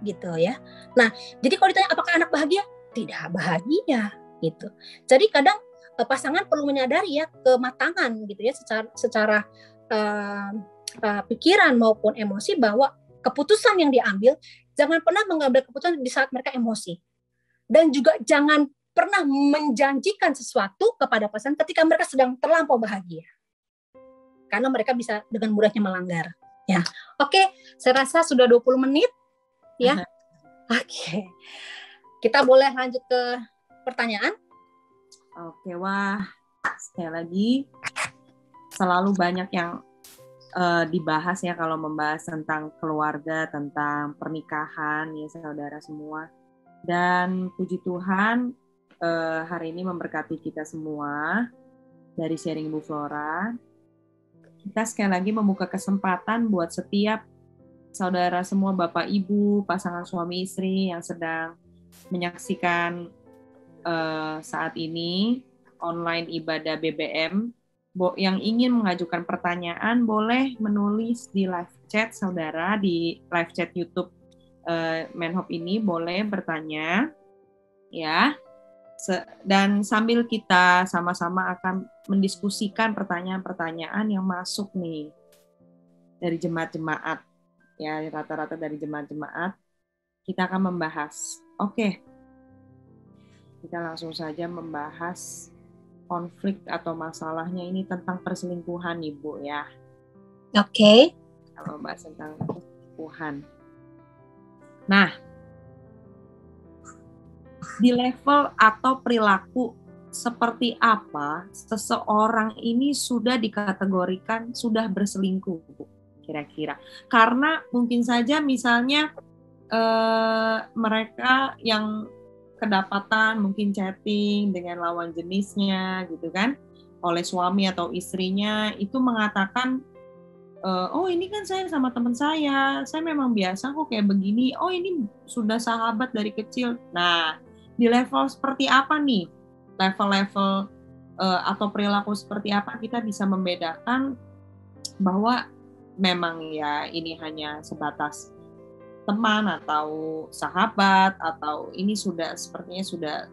Gitu ya. Nah, jadi kalau ditanya apakah anak bahagia? Tidak bahagia gitu. Jadi kadang pasangan perlu menyadari ya kematangan gitu ya, secara pikiran maupun emosi, bahwa keputusan yang diambil jangan pernah mengambil keputusan di saat mereka emosi, dan juga jangan pernah menjanjikan sesuatu kepada pasangan ketika mereka sedang terlampau bahagia, karena mereka bisa dengan mudahnya melanggar ya. Oke, saya rasa sudah 20 menit ya. Oke. Kita boleh lanjut ke pertanyaan? Oke, wah, sekali lagi selalu banyak yang dibahas ya kalau membahas tentang keluarga, tentang pernikahan ya saudara semua. Dan puji Tuhan hari ini memberkati kita semua dari sharing Ibu Flora. Kita sekali lagi membuka kesempatan buat setiap saudara semua, Bapak Ibu, pasangan suami istri yang sedang menyaksikan saat ini online ibadah BBM. Yang ingin mengajukan pertanyaan boleh menulis di live chat saudara, di live chat YouTube Menhop ini boleh bertanya ya. Dan sambil kita sama-sama akan mendiskusikan pertanyaan-pertanyaan yang masuk nih dari jemaat-jemaat ya, rata-rata dari jemaat-jemaat kita akan membahas. Oke. Kita langsung saja membahas konflik atau masalahnya ini tentang perselingkuhan, Ibu ya. Oke. Kalau bahas tentang perselingkuhan. Nah, di level atau perilaku seperti apa seseorang ini sudah dikategorikan sudah berselingkuh, Bu, kira-kira? Karena mungkin saja misalnya mereka yang kedapatan mungkin chatting dengan lawan jenisnya gitu kan, oleh suami atau istrinya itu mengatakan oh ini kan saya sama teman saya memang biasa kok kayak begini, oh ini sudah sahabat dari kecil. Nah, di level seperti apa nih, level-level atau perilaku seperti apa kita bisa membedakan bahwa memang ya ini hanya sebatas teman atau sahabat, atau ini sepertinya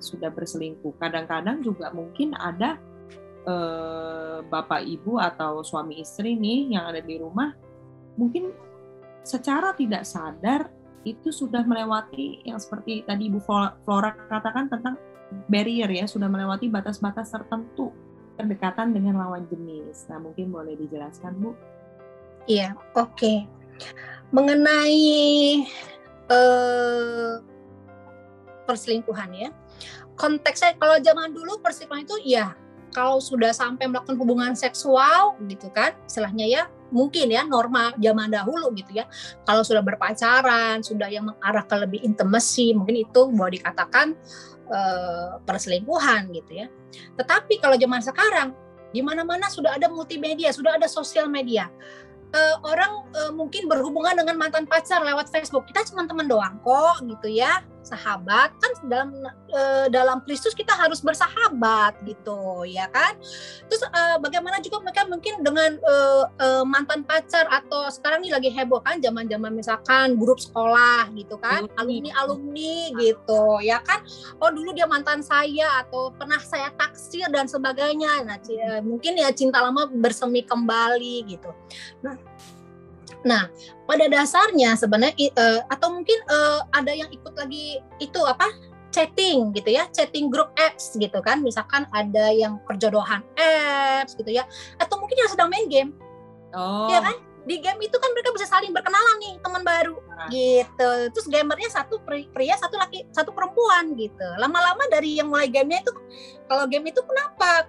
sudah berselingkuh. Kadang-kadang juga mungkin ada bapak ibu atau suami istri nih yang ada di rumah mungkin secara tidak sadar itu sudah melewati yang seperti tadi Ibu Flora katakan tentang barrier ya, sudah melewati batas-batas tertentu kedekatan dengan lawan jenis. Nah, mungkin boleh dijelaskan, Bu? Iya, oke. Mengenai perselingkuhan ya, konteksnya kalau zaman dulu perselingkuhan itu ya kalau sudah sampai melakukan hubungan seksual gitu kan, istilahnya ya mungkin ya norma zaman dahulu gitu ya, kalau sudah berpacaran, sudah yang mengarah ke lebih intimacy, mungkin itu boleh dikatakan perselingkuhan gitu ya. Tetapi kalau zaman sekarang di mana-mana sudah ada multimedia, sudah ada sosial media. Orang mungkin berhubungan dengan mantan pacar lewat Facebook, kita cuma teman doang kok gitu ya, sahabat kan, dalam Kristus kita harus bersahabat gitu ya kan. Terus bagaimana juga mereka mungkin dengan mantan pacar, atau sekarang ini lagi heboh kan zaman-zaman misalkan grup sekolah gitu kan, alumni gitu ya kan, oh dulu dia mantan saya atau pernah saya taksir dan sebagainya. Nah mungkin ya cinta lama bersemi kembali gitu. Nah, pada dasarnya sebenarnya atau mungkin ada yang ikut lagi itu apa? Chatting gitu ya, chatting group apps gitu kan. Misalkan ada yang perjodohan apps gitu ya, atau mungkin yang sedang main game. Oh. Ya kan? Di game itu kan mereka bisa saling berkenalan nih, teman baru gitu. Terus gamernya satu pria, satu laki, satu perempuan gitu. Lama-lama dari yang mulai gamenya itu, kalau game itu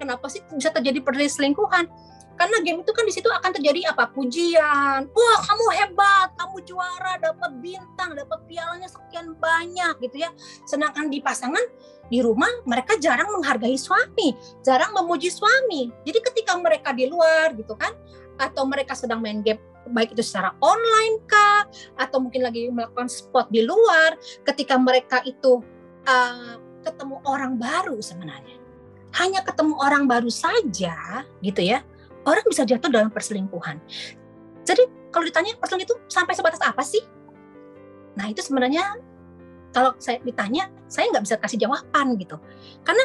kenapa sih bisa terjadi perselingkuhan? Karena game itu kan di situ akan terjadi apa? Pujian. Wah, kamu hebat, kamu juara, dapat bintang, dapat pialanya sekian banyak gitu ya. Sedangkan di pasangan di rumah mereka jarang menghargai suami, jarang memuji suami. Jadi ketika mereka di luar gitu kan, atau mereka sedang main game, baik itu secara online kah, atau mungkin lagi melakukan sport di luar, ketika mereka itu ketemu orang baru, sebenarnya hanya ketemu orang baru saja gitu ya, orang bisa jatuh dalam perselingkuhan. Jadi kalau ditanya perselingkuhan itu sampai sebatas apa sih? Nah itu sebenarnya kalau saya ditanya, saya nggak bisa kasih jawaban gitu. Karena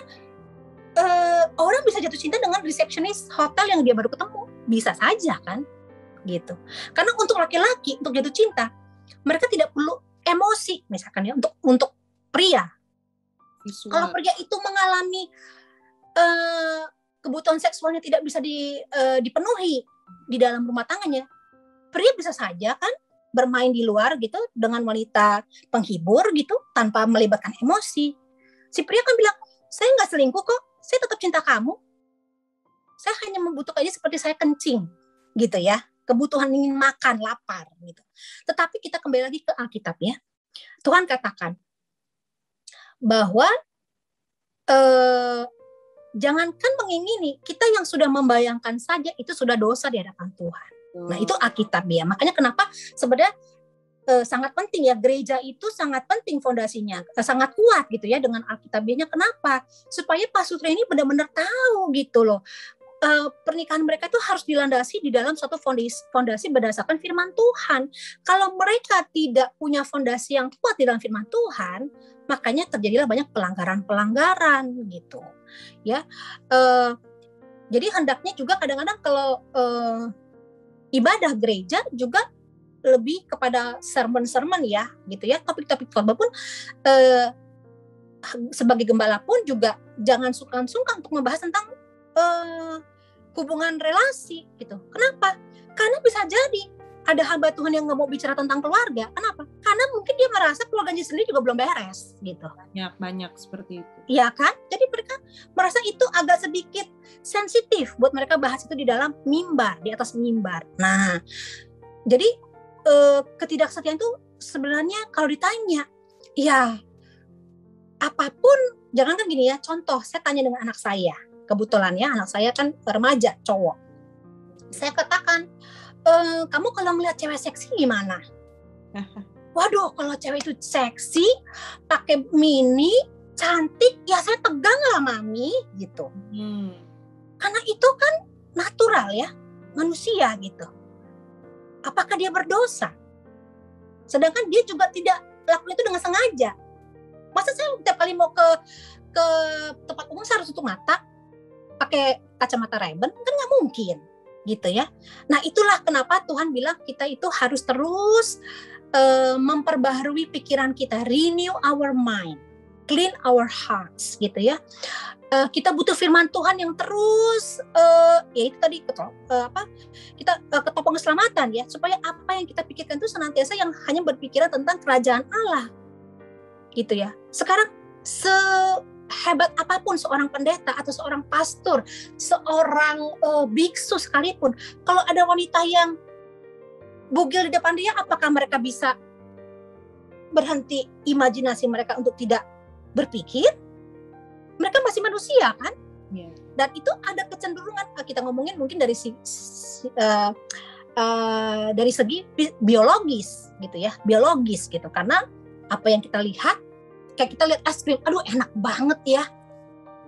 orang bisa jatuh cinta dengan resepsionis hotel yang dia baru ketemu, bisa saja kan, gitu. Karena untuk laki-laki untuk jatuh cinta, mereka tidak perlu emosi, misalkan ya untuk pria. Visual. Kalau pria itu mengalami kebutuhan seksualnya tidak bisa dipenuhi di dalam rumah tangannya, pria bisa saja kan bermain di luar gitu dengan wanita penghibur gitu tanpa melibatkan emosi. Si pria kan bilang, saya nggak selingkuh kok, saya tetap cinta kamu, saya hanya membutuhkannya seperti saya kencing gitu ya. kebutuhan ingin makan, lapar gitu. Tetapi kita kembali lagi ke Alkitab ya. Tuhan katakan bahwa jangankan mengingini, kita yang sudah membayangkan saja itu sudah dosa di hadapan Tuhan. Nah, itu Alkitab ya. Makanya kenapa sebenarnya sangat penting ya, gereja itu sangat penting fondasinya, sangat kuat gitu ya dengan Alkitabiahnya. Kenapa? Supaya pasutri ini benar-benar tahu gitu loh. Pernikahan mereka itu harus dilandasi di dalam suatu fondasi berdasarkan firman Tuhan. Kalau mereka tidak punya fondasi yang kuat di dalam firman Tuhan, makanya terjadilah banyak pelanggaran-pelanggaran gitu. Ya, jadi hendaknya juga kadang-kadang kalau ibadah gereja juga lebih kepada sermon-sermon ya, gitu ya. Topik-topik khotbah pun sebagai gembala pun juga jangan sungkan-sungkan untuk membahas tentang hubungan relasi gitu. Kenapa? Karena bisa jadi ada hamba Tuhan yang nggak mau bicara tentang keluarga. Kenapa? Karena mungkin dia merasa keluarganya sendiri juga belum beres gitu. Banyak seperti itu. Iya kan? Jadi mereka merasa itu agak sedikit sensitif buat mereka bahas itu di dalam mimbar, di atas mimbar. Nah, jadi ketidaksetiaan itu sebenarnya kalau ditanya, ya apapun, jangan kan gini ya, contoh saya tanya dengan anak saya, kebetulan ya anak saya kan remaja, cowok. Saya katakan, kamu kalau melihat cewek seksi gimana? Waduh, kalau cewek itu seksi, pakai mini, cantik, ya saya tegang lah mami, gitu. Karena itu kan natural ya, manusia gitu. Apakah dia berdosa? Sedangkan dia juga tidak lakukan itu dengan sengaja. Masa saya setiap kali mau ke tempat umum saya harus tutup mata, pakai kacamata Ray-Ban? Kan nggak mungkin, gitu ya. Nah itulah kenapa Tuhan bilang kita itu harus terus memperbaharui pikiran kita, renew our mind, clean our hearts, gitu ya. Kita butuh firman Tuhan yang terus ya itu tadi kita ketopong keselamatan ya, supaya apa yang kita pikirkan itu senantiasa yang hanya berpikiran tentang kerajaan Allah gitu ya. Sekarang sehebat apapun seorang pendeta atau seorang pastor, seorang biksu sekalipun, kalau ada wanita yang bugil di depan dia, apakah mereka bisa berhenti imajinasi mereka untuk tidak berpikir? Mereka masih manusia kan, dan itu ada kecenderungan kita ngomongin mungkin dari segi biologis gitu ya, biologis gitu, karena apa yang kita lihat, kayak kita lihat es krim, aduh enak banget ya,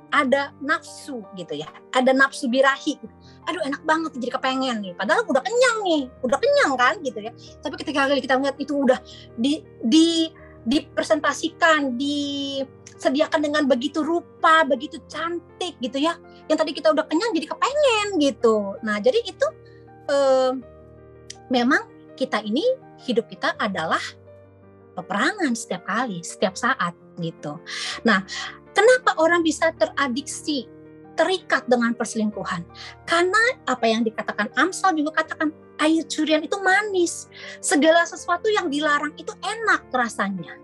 ada nafsu gitu ya, ada nafsu birahi, aduh enak banget jadi kepengen nih, padahal udah kenyang kan gitu ya, tapi ketika kita lihat itu udah dipresentasikan, disediakan dengan begitu rupa, begitu cantik gitu ya, yang tadi kita udah kenyang jadi kepengen gitu. Nah jadi itu memang kita ini, hidup kita adalah peperangan setiap kali, setiap saat gitu. Nah kenapa orang bisa teradiksi, terikat dengan perselingkuhan? Karena apa yang dikatakan Amsal juga katakan, air curian itu manis. Segala sesuatu yang dilarang itu enak rasanya.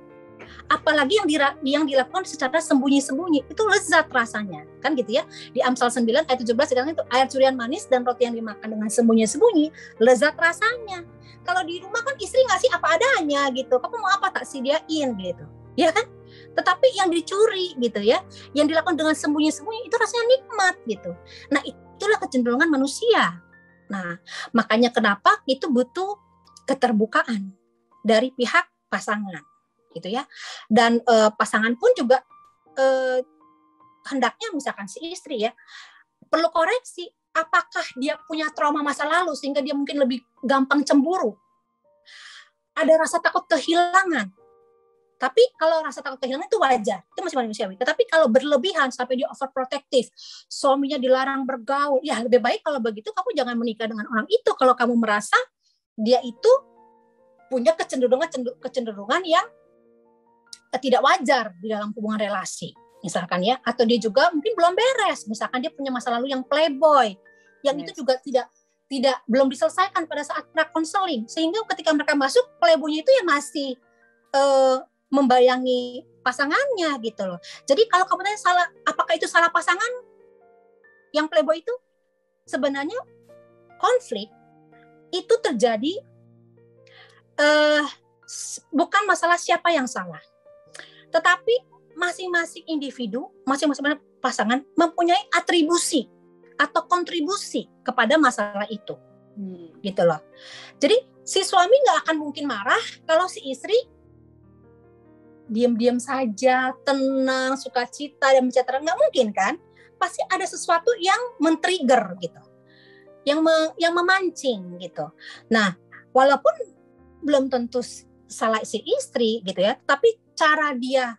Apalagi yang dilakukan secara sembunyi-sembunyi, itu lezat rasanya. Kan gitu ya. Di Amsal 9 ayat 17 dikatakan itu, air curian manis dan roti yang dimakan dengan sembunyi-sembunyi, lezat rasanya. Kalau di rumah kan istri ngasih apa adanya gitu. Kamu mau apa tak sediain gitu. Ya kan? Tetapi yang dicuri gitu ya, yang dilakukan dengan sembunyi-sembunyi itu rasanya nikmat gitu. Nah, itulah kecenderungan manusia. Nah, makanya kenapa itu butuh keterbukaan dari pihak pasangan, gitu ya. Dan pasangan pun juga hendaknya misalkan si istri ya perlu koreksi, apakah dia punya trauma masa lalu sehingga dia mungkin lebih gampang cemburu, ada rasa takut kehilangan. Tapi kalau rasa takut kehilangan itu wajar, itu masih manusiawi. Tetapi kalau berlebihan sampai dia overprotective, suaminya dilarang bergaul, ya lebih baik kalau begitu kamu jangan menikah dengan orang itu. Kalau kamu merasa dia itu punya kecenderungan yang tidak wajar di dalam hubungan relasi, misalkan ya, atau dia juga mungkin belum beres, misalkan dia punya masa lalu yang playboy, yang itu juga belum diselesaikan pada saat pra-counseling, sehingga ketika mereka masuk, playboynya itu ya masih membayangi pasangannya gitu loh. Jadi kalau kamu tanya salah, apakah itu salah pasangan yang playboy itu? Sebenarnya konflik itu terjadi bukan masalah siapa yang salah, tetapi masing-masing individu, masing-masing pasangan mempunyai atribusi atau kontribusi kepada masalah itu, gitu loh. Jadi si suami nggak akan mungkin marah kalau si istri diam-diam saja, tenang, sukacita dan menceritakan, nggak mungkin kan? Pasti ada sesuatu yang men-trigger gitu, yang memancing gitu. Nah, walaupun belum tentu salah si istri gitu ya, tapi cara dia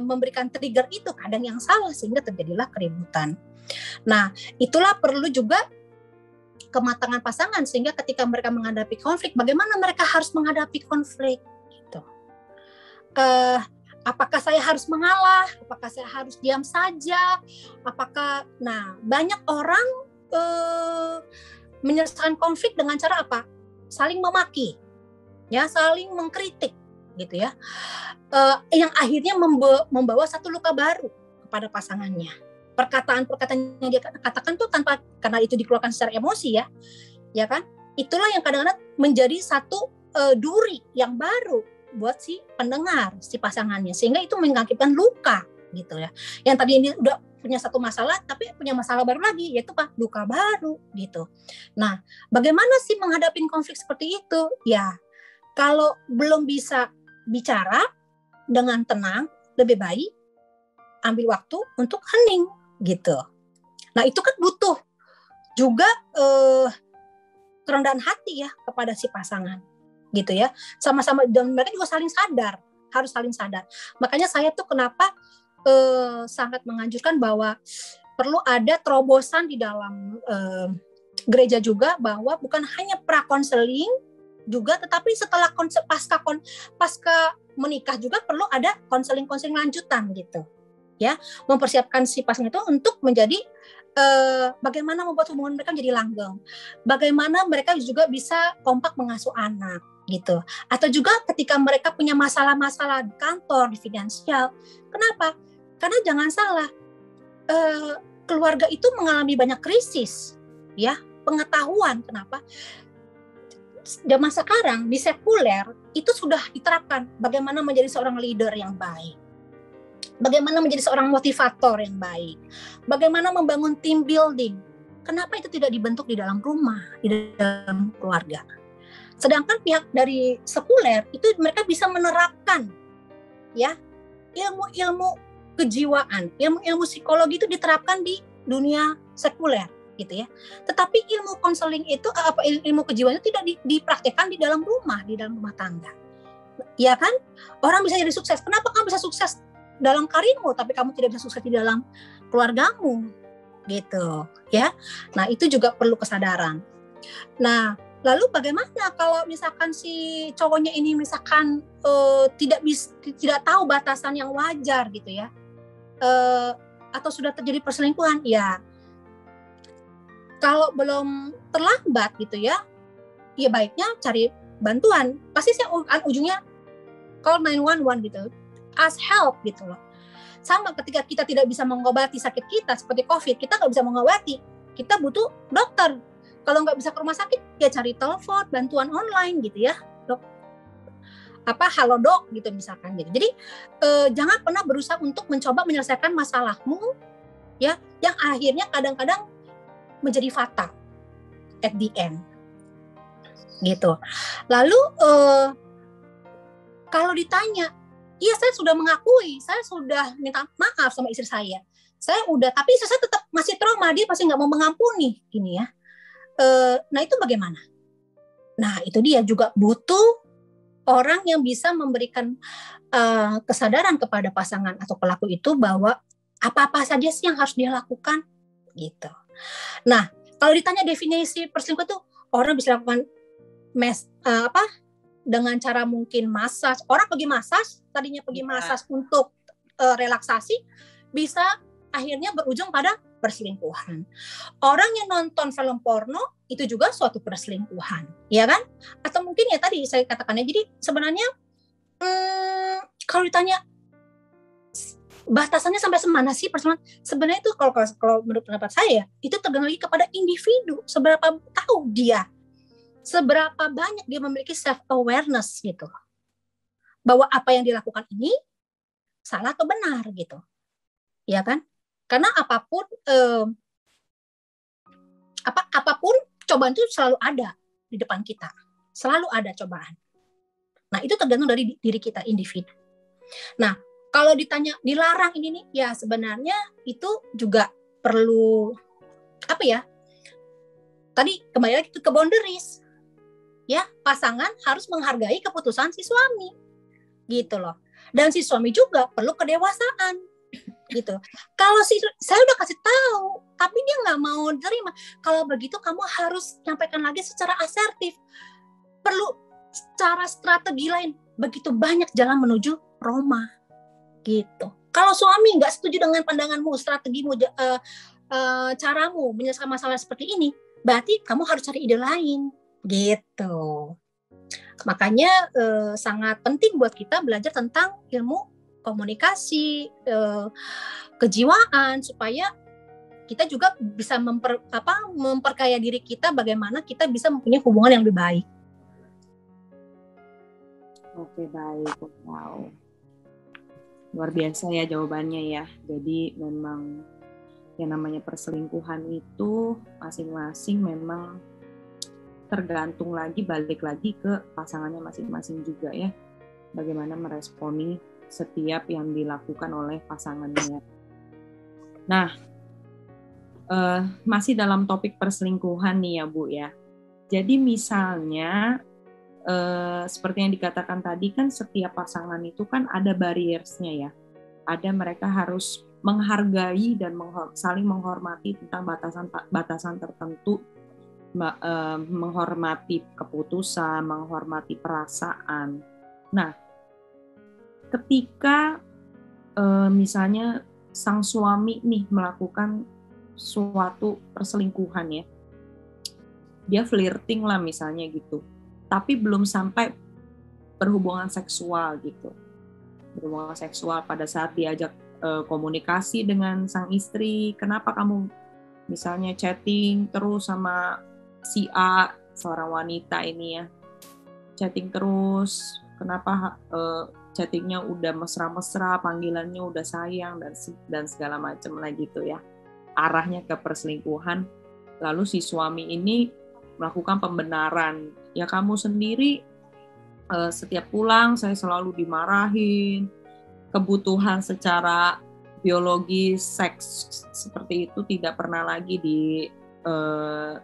memberikan trigger itu kadang yang salah sehingga terjadilah keributan. Nah, itulah perlu juga kematangan pasangan sehingga ketika mereka menghadapi konflik, bagaimana mereka harus menghadapi konflik gitu. Apakah saya harus mengalah? Apakah saya harus diam saja? Nah, banyak orang menyelesaikan konflik dengan cara apa? Saling memaki, ya, saling mengkritik, gitu ya. Yang akhirnya membawa satu luka baru kepada pasangannya. Perkataan-perkataan yang dia katakan tuh karena itu dikeluarkan secara emosi ya kan? Itulah yang kadang-kadang menjadi satu duri yang baru buat si pendengar, si pasangannya, sehingga itu mengakibatkan luka gitu ya. Yang tadi ini udah punya satu masalah tapi punya masalah baru lagi, yaitu luka baru gitu. Nah, bagaimana sih menghadapi konflik seperti itu? Ya, kalau belum bisa bicara dengan tenang, lebih baik ambil waktu untuk hening gitu. Nah, itu kan butuh juga kerendahan hati ya kepada si pasangan gitu ya. Sama-sama, dan mereka juga harus saling sadar. Makanya saya tuh kenapa sangat menganjurkan bahwa perlu ada terobosan di dalam gereja juga, bahwa bukan hanya pra-konseling juga, tetapi setelah pasca menikah juga perlu ada konseling lanjutan gitu ya, mempersiapkan si pasangan itu untuk menjadi bagaimana membuat hubungan mereka menjadi langgeng, bagaimana mereka juga bisa kompak mengasuh anak gitu, atau juga ketika mereka punya masalah-masalah di kantor, di finansial. Kenapa? Karena jangan salah, keluarga itu mengalami banyak krisis ya, pengetahuan. Kenapa? Zaman sekarang di sekuler itu sudah diterapkan bagaimana menjadi seorang leader yang baik, bagaimana menjadi seorang motivator yang baik, bagaimana membangun team building. Kenapa itu tidak dibentuk di dalam rumah, di dalam keluarga? Sedangkan pihak dari sekuler itu mereka bisa menerapkan ya ilmu-ilmu kejiwaan, ilmu-ilmu psikologi itu diterapkan di dunia sekuler gitu ya. Tetapi ilmu konseling itu, ilmu kejiwaan itu tidak dipraktekkan di dalam rumah tangga. Ya kan? Orang bisa jadi sukses. Kenapa kamu bisa sukses dalam karirmu tapi kamu tidak bisa sukses di dalam keluargamu? Gitu, ya. Nah, itu juga perlu kesadaran. Nah, lalu bagaimana kalau misalkan si cowoknya ini misalkan tidak tahu batasan yang wajar gitu ya, atau sudah terjadi perselingkuhan? Ya, kalau belum terlambat gitu ya baiknya cari bantuan. Pasti sih ujungnya call 911 gitu, ask help gitu loh. Sama ketika kita tidak bisa mengobati sakit kita seperti COVID, kita nggak bisa mengobati, kita butuh dokter. Kalau nggak bisa ke rumah sakit, ya cari telepon, bantuan online gitu ya, dok. Halodoc gitu misalkan gitu. Jadi jangan pernah berusaha untuk mencoba menyelesaikan masalahmu ya, yang akhirnya kadang-kadang menjadi fatal at the end gitu. Lalu kalau ditanya, iya saya sudah mengakui, saya sudah minta maaf sama istri saya udah, tapi istri saya tetap masih trauma, dia pasti nggak mau mengampuni gini ya. Nah, itu bagaimana? Nah, itu dia juga butuh orang yang bisa memberikan kesadaran kepada pasangan atau pelaku itu bahwa apa-apa saja sih yang harus dia lakukan gitu. Nah, kalau ditanya definisi perselingkuhan tuh, orang bisa lakukan dengan cara mungkin massage. Orang pergi massage, tadinya pergi massage untuk relaksasi, bisa akhirnya berujung pada perselingkuhan. Orang yang nonton film porno itu juga suatu perselingkuhan, ya kan? Atau mungkin ya tadi saya katakannya, jadi sebenarnya kalau ditanya batasannya sampai semana sih perselingkuhan? Sebenarnya itu kalau menurut pendapat saya itu tergantung lagi kepada individu, seberapa tahu dia seberapa banyak dia memiliki self awareness gitu, bahwa apa yang dilakukan ini salah atau benar gitu, ya kan? Karena apapun apapun cobaan itu selalu ada di depan kita, selalu ada cobaan. Nah, itu tergantung dari diri kita individu. Nah, kalau ditanya dilarang ini nih, ya sebenarnya itu juga perlu apa ya? Tadi kembali lagi ke boundaries. Ya, pasangan harus menghargai keputusan si suami. Gitu loh. Dan si suami juga perlu kedewasaan. Gitu. Kalau saya udah kasih tahu, tapi dia nggak mau terima. Kalau begitu kamu harus nyampaikan lagi secara asertif. Perlu cara strategi lain. Begitu banyak jalan menuju Roma. Gitu. Kalau suami nggak setuju dengan pandanganmu, strategimu, caramu menyelesaikan masalah seperti ini, berarti kamu harus cari ide lain. Gitu. Makanya sangat penting buat kita belajar tentang ilmu komunikasi, kejiwaan, supaya kita juga bisa memperkaya diri kita, bagaimana kita bisa mempunyai hubungan yang lebih baik. Oke, baik. Wow. Luar biasa ya jawabannya ya. Jadi memang yang namanya perselingkuhan itu masing-masing memang tergantung lagi, balik lagi ke pasangannya masing-masing juga ya. Bagaimana meresponi setiap yang dilakukan oleh pasangannya. Nah, masih dalam topik perselingkuhan nih ya Bu ya. Jadi misalnya seperti yang dikatakan tadi kan setiap pasangan itu kan ada barriers-nya ya. Ada mereka harus menghargai dan saling menghormati tentang batasan tertentu, menghormati keputusan, menghormati perasaan. Nah, ketika misalnya sang suami nih melakukan suatu perselingkuhan ya, dia flirting lah misalnya gitu, tapi belum sampai berhubungan seksual gitu. Berhubungan seksual pada saat diajak komunikasi dengan sang istri, kenapa kamu misalnya chatting terus sama si A, seorang wanita ini ya, chatting terus, kenapa chattingnya udah mesra-mesra, panggilannya udah sayang dan segala macam lah gitu ya, arahnya ke perselingkuhan. Lalu si suami ini melakukan pembenaran, ya kamu sendiri setiap pulang saya selalu dimarahin, kebutuhan secara biologis seks seperti itu tidak pernah lagi dipenuhi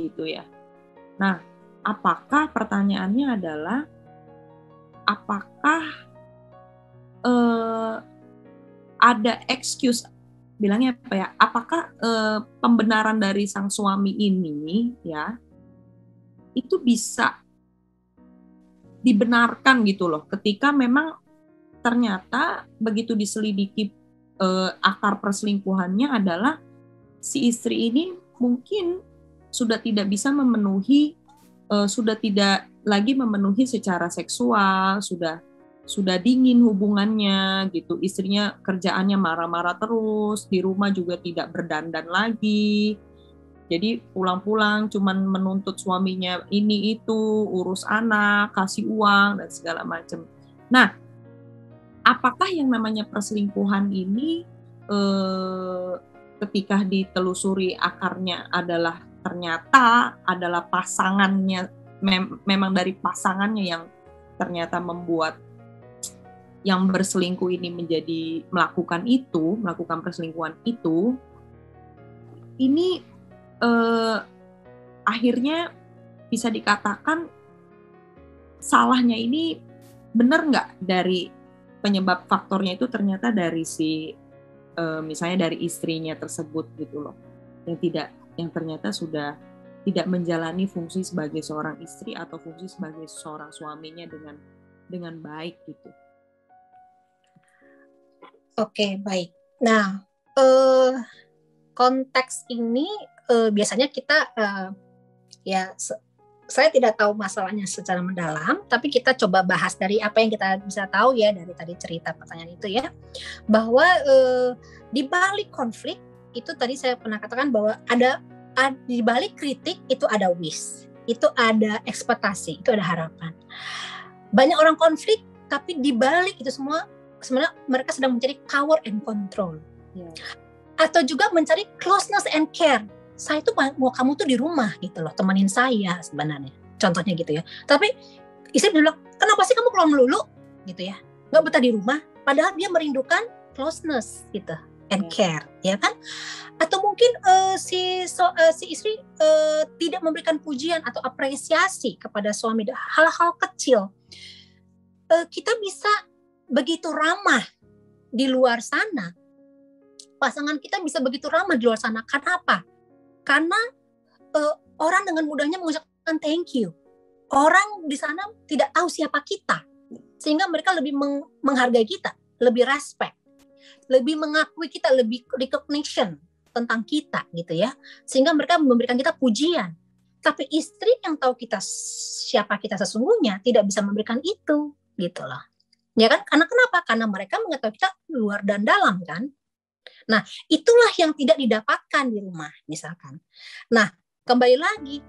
gitu ya. Nah, apakah pertanyaannya adalah apakah ada excuse, bilangnya apa ya? Apakah pembenaran dari sang suami ini ya itu bisa dibenarkan gitu loh, ketika memang ternyata begitu diselidiki akar perselingkuhannya adalah si istri ini mungkin sudah tidak bisa memenuhi, sudah tidak lagi memenuhi secara seksual, sudah dingin hubungannya gitu, istrinya kerjaannya marah-marah terus, di rumah juga tidak berdandan lagi, jadi pulang-pulang cuman menuntut suaminya ini itu, urus anak, kasih uang dan segala macam. Nah, apakah yang namanya perselingkuhan ini ketika ditelusuri akarnya adalah ternyata adalah pasangannya, memang dari pasangannya yang ternyata membuat yang berselingkuh ini menjadi melakukan perselingkuhan itu, ini akhirnya bisa dikatakan salahnya ini benar nggak dari penyebab faktornya itu ternyata dari si misalnya dari istrinya tersebut gitu loh, yang ternyata sudah tidak menjalani fungsi sebagai seorang istri atau fungsi sebagai seorang suaminya dengan baik gitu. Oke, baik. Nah, konteks ini biasanya kita saya tidak tahu masalahnya secara mendalam, tapi kita coba bahas dari apa yang kita bisa tahu ya dari tadi cerita pertanyaan itu ya, bahwa di balik konflik itu tadi saya pernah katakan bahwa ada di balik kritik itu ada wish, itu ada ekspektasi, itu ada harapan. Banyak orang konflik, tapi di balik itu semua sebenarnya mereka sedang mencari power and control. Atau juga mencari closeness and care. Saya tuh mau kamu tuh di rumah gitu loh, temenin saya sebenarnya. Contohnya gitu ya. Tapi istri bilang, kenapa sih kamu pulang melulu? Gitu ya. Nggak betah di rumah. Padahal dia merindukan closeness gitu and care, ya kan? Atau mungkin si istri tidak memberikan pujian atau apresiasi kepada suami, hal-hal kecil. Kita bisa begitu ramah di luar sana. Pasangan kita bisa begitu ramah di luar sana. Karena apa? Karena orang dengan mudahnya mengucapkan thank you. Orang di sana tidak tahu siapa kita, sehingga mereka lebih menghargai kita, lebih respect, lebih mengakui kita, lebih recognition tentang kita gitu ya, sehingga mereka memberikan kita pujian. Tapi istri yang tahu kita siapa kita sesungguhnya tidak bisa memberikan itu gitu loh, ya kan? Karena kenapa? Karena mereka mengetahui kita luar dan dalam kan. Nah, itulah yang tidak didapatkan di rumah misalkan. Nah, kembali lagi,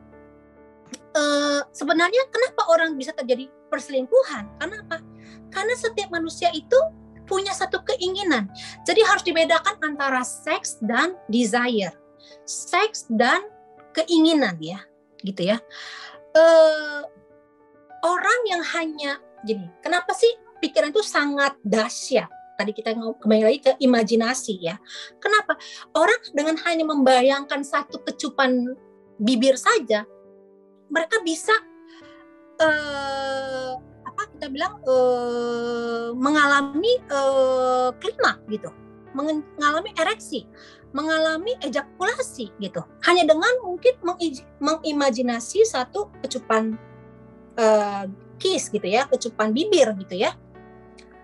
sebenarnya kenapa orang bisa terjadi perselingkuhan? Karena apa? Karena setiap manusia itu punya satu keinginan. Jadi harus dibedakan antara seks dan desire. Seks dan keinginan ya, gitu ya. Orang yang hanya, jadi kenapa sih pikiran itu sangat dahsyat? Tadi kita kembali lagi ke imajinasi ya. Kenapa? Orang dengan hanya membayangkan satu kecupan bibir saja, mereka bisa mengalami klimaks gitu, mengalami ereksi, mengalami ejakulasi gitu. Hanya dengan mungkin mengimajinasi satu kecupan kiss gitu ya, kecupan bibir gitu ya.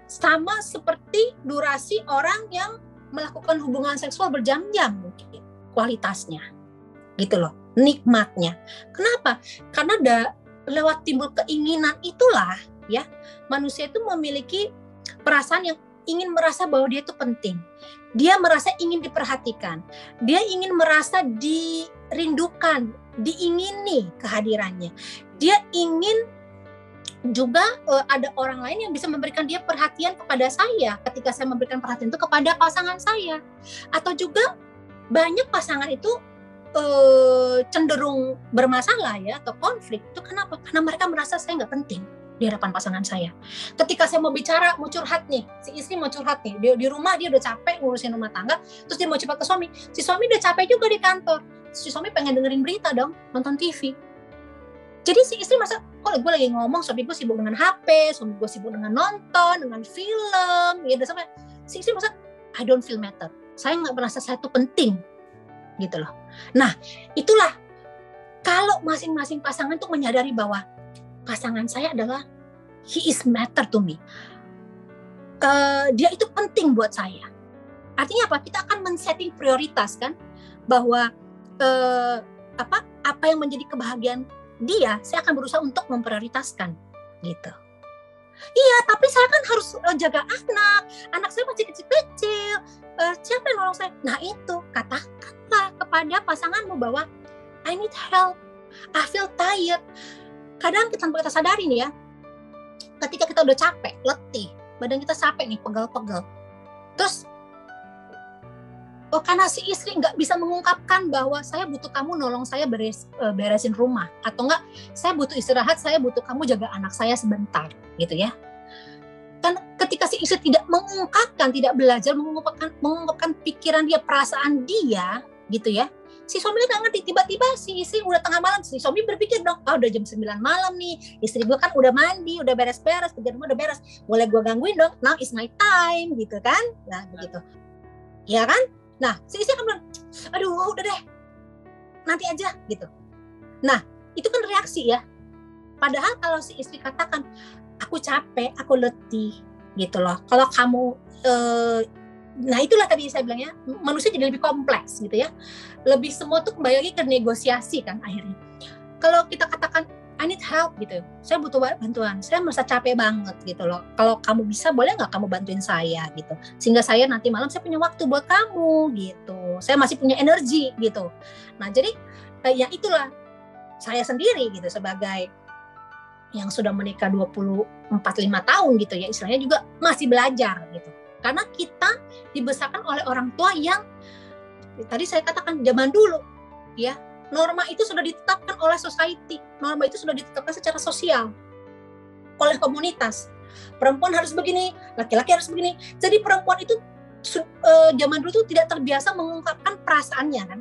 Sama seperti durasi orang yang melakukan hubungan seksual berjam-jam mungkin kualitasnya gitu loh, nikmatnya. Kenapa? Karena lewat timbul keinginan itulah ya, manusia itu memiliki perasaan yang ingin merasa bahwa dia itu penting. Dia merasa ingin diperhatikan. Dia ingin merasa dirindukan, diingini kehadirannya. Dia ingin juga ada orang lain yang bisa memberikan dia perhatian kepada saya ketika saya memberikan perhatian itu kepada pasangan saya. Atau juga banyak pasangan itu cenderung bermasalah ya, atau konflik itu kenapa? Karena mereka merasa saya nggak penting di hadapan pasangan saya. Ketika saya mau bicara, mau curhat nih, si istri mau curhat nih, dia di rumah dia udah capek ngurusin rumah tangga, terus dia mau curhat ke suami, si suami udah capek juga di kantor, si suami pengen dengerin berita dong, nonton TV. Jadi si istri masa, kok gue lagi ngomong, suami gue sibuk dengan HP, suami gue sibuk dengan nonton, dengan film, ya udah sampai si istri masa, I don't feel matter, saya nggak merasa saya itu penting, gitu loh. Nah, itulah kalau masing-masing pasangan tuh menyadari bahwa pasangan saya adalah he is matter to me, dia itu penting buat saya. Artinya apa? Kita akan men-setting prioritas kan, bahwa apa yang menjadi kebahagiaan dia, saya akan berusaha untuk memprioritaskan gitu. Iya, tapi saya kan harus jaga anak saya masih kecil-kecil, siapa yang nolong saya? Nah itu, katakanlah kepada pasanganmu bahwa I need help, I feel tired. Kadang tanpa kita sadari nih ya, ketika kita udah capek, letih, badan kita capek nih, pegel-pegel, terus karena si istri nggak bisa mengungkapkan bahwa saya butuh kamu nolong saya beresin rumah, atau enggak saya butuh istirahat, saya butuh kamu jaga anak saya sebentar gitu ya. Kan ketika si istri tidak mengungkapkan, tidak belajar mengungkapkan pikiran dia, perasaan dia gitu ya, si suami nggak ngerti. Tiba-tiba si istri udah tengah malam, si suami berpikir dong, udah jam 9 malam nih, istri gue kan udah mandi, udah beres-beres, kerjaan gue udah beres, boleh gue gangguin dong, now is my time gitu kan. Nah begitu ya kan. Nah, si istri akan bilang, aduh udah deh, nanti aja gitu. Nah, itu kan reaksi ya. Padahal kalau si istri katakan, aku capek, aku letih gitu loh. Kalau kamu, nah itulah tadi saya bilangnya, manusia jadi lebih kompleks gitu ya. Lebih semua tuh kembali lagi ke negosiasi kan akhirnya. Kalau kita katakan, I need help gitu, saya butuh bantuan, saya merasa capek banget gitu loh. Kalau kamu bisa, boleh nggak kamu bantuin saya gitu, sehingga saya nanti malam saya punya waktu buat kamu gitu, saya masih punya energi gitu. Nah jadi ya itulah, saya sendiri gitu sebagai yang sudah menikah 24-5 tahun gitu ya, istilahnya juga masih belajar gitu. Karena kita dibesarkan oleh orang tua yang tadi saya katakan zaman dulu ya, norma itu sudah ditetapkan oleh society, norma itu sudah ditetapkan secara sosial oleh komunitas. Perempuan harus begini, laki-laki harus begini. Jadi perempuan itu zaman dulu tuh tidak terbiasa mengungkapkan perasaannya kan.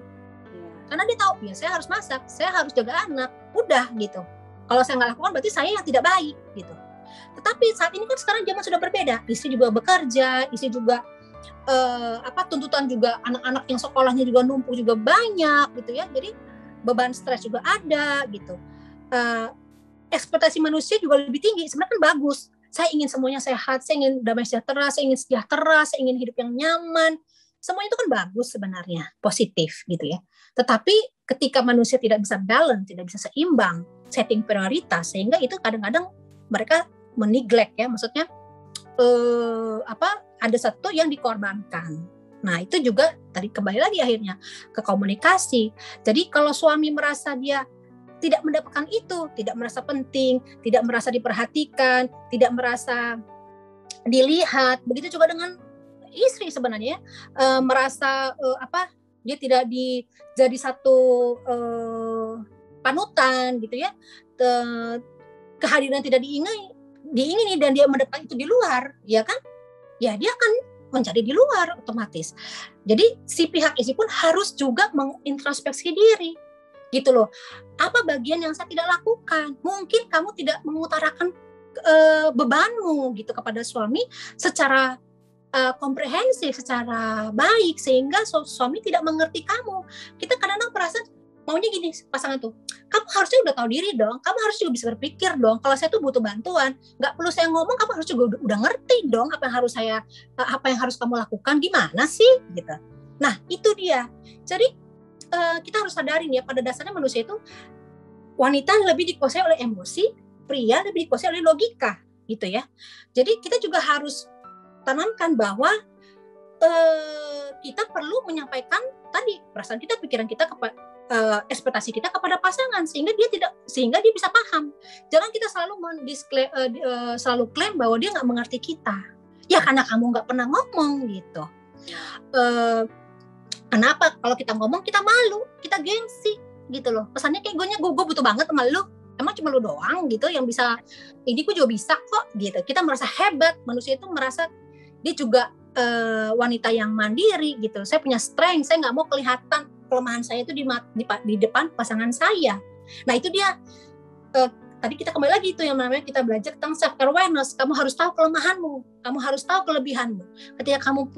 Karena dia tahu ya saya harus masak, saya harus jaga anak, udah gitu. Kalau saya nggak lakukan berarti saya yang tidak baik gitu. Tetapi saat ini kan sekarang zaman sudah berbeda. Istri juga bekerja, istri juga tuntutan juga anak-anak yang sekolahnya juga numpuk juga banyak gitu ya. Jadi beban stres juga ada gitu. Ekspektasi manusia juga lebih tinggi. Sebenarnya kan bagus. Saya ingin semuanya sehat, saya ingin damai sejahtera, saya ingin sejahtera, saya ingin hidup yang nyaman. Semua itu kan bagus sebenarnya, positif gitu ya. Tetapi ketika manusia tidak bisa balance, tidak bisa seimbang, setting prioritas, sehingga itu kadang-kadang mereka meneglect ya, maksudnya ada satu yang dikorbankan. Nah itu juga tadi kembali lagi akhirnya ke komunikasi. Jadi kalau suami merasa dia tidak mendapatkan itu, tidak merasa penting, tidak merasa diperhatikan, tidak merasa dilihat, begitu juga dengan istri sebenarnya merasa dia tidak jadi satu panutan gitu ya, kehadiran tidak diingini dan dia mendapatkan itu di luar, ya kan? Ya dia akan mencari di luar otomatis. Jadi si pihak istri pun harus juga mengintrospeksi diri, gitu loh. Apa bagian yang saya tidak lakukan? Mungkin kamu tidak mengutarakan bebanmu gitu kepada suami secara komprehensif, secara baik, sehingga suami tidak mengerti kamu. Kita kadang-kadang perasaan maunya gini pasangan tuh, kamu harusnya udah tahu diri dong, kamu harus juga bisa berpikir dong, kalau saya tuh butuh bantuan, nggak perlu saya ngomong, kamu harus juga udah ngerti dong apa yang harus kamu lakukan, gimana sih gitu. Nah itu dia. Jadi kita harus sadarin ya, pada dasarnya manusia itu, wanita lebih dikuasai oleh emosi, pria lebih dikuasai oleh logika gitu ya. Jadi kita juga harus tanamkan bahwa kita perlu menyampaikan tadi perasaan kita, pikiran kita, ekspektasi kita kepada pasangan, sehingga dia bisa paham. Jangan kita selalu klaim bahwa dia nggak mengerti kita. Ya karena kamu nggak pernah ngomong gitu. Kenapa kalau kita ngomong kita malu, kita gengsi gitu loh. Pesannya kayak gue butuh banget sama lu. Emang cuma lu doang gitu yang bisa, ini gue juga bisa kok gitu. Kita merasa hebat, manusia itu merasa dia juga wanita yang mandiri gitu. Saya punya strength, saya nggak mau kelihatan kelemahan saya itu di depan pasangan saya. Nah itu dia. Tadi kita kembali lagi itu yang namanya kita belajar tentang self awareness. Kamu harus tahu kelemahanmu, kamu harus tahu kelebihanmu. Ketika kamu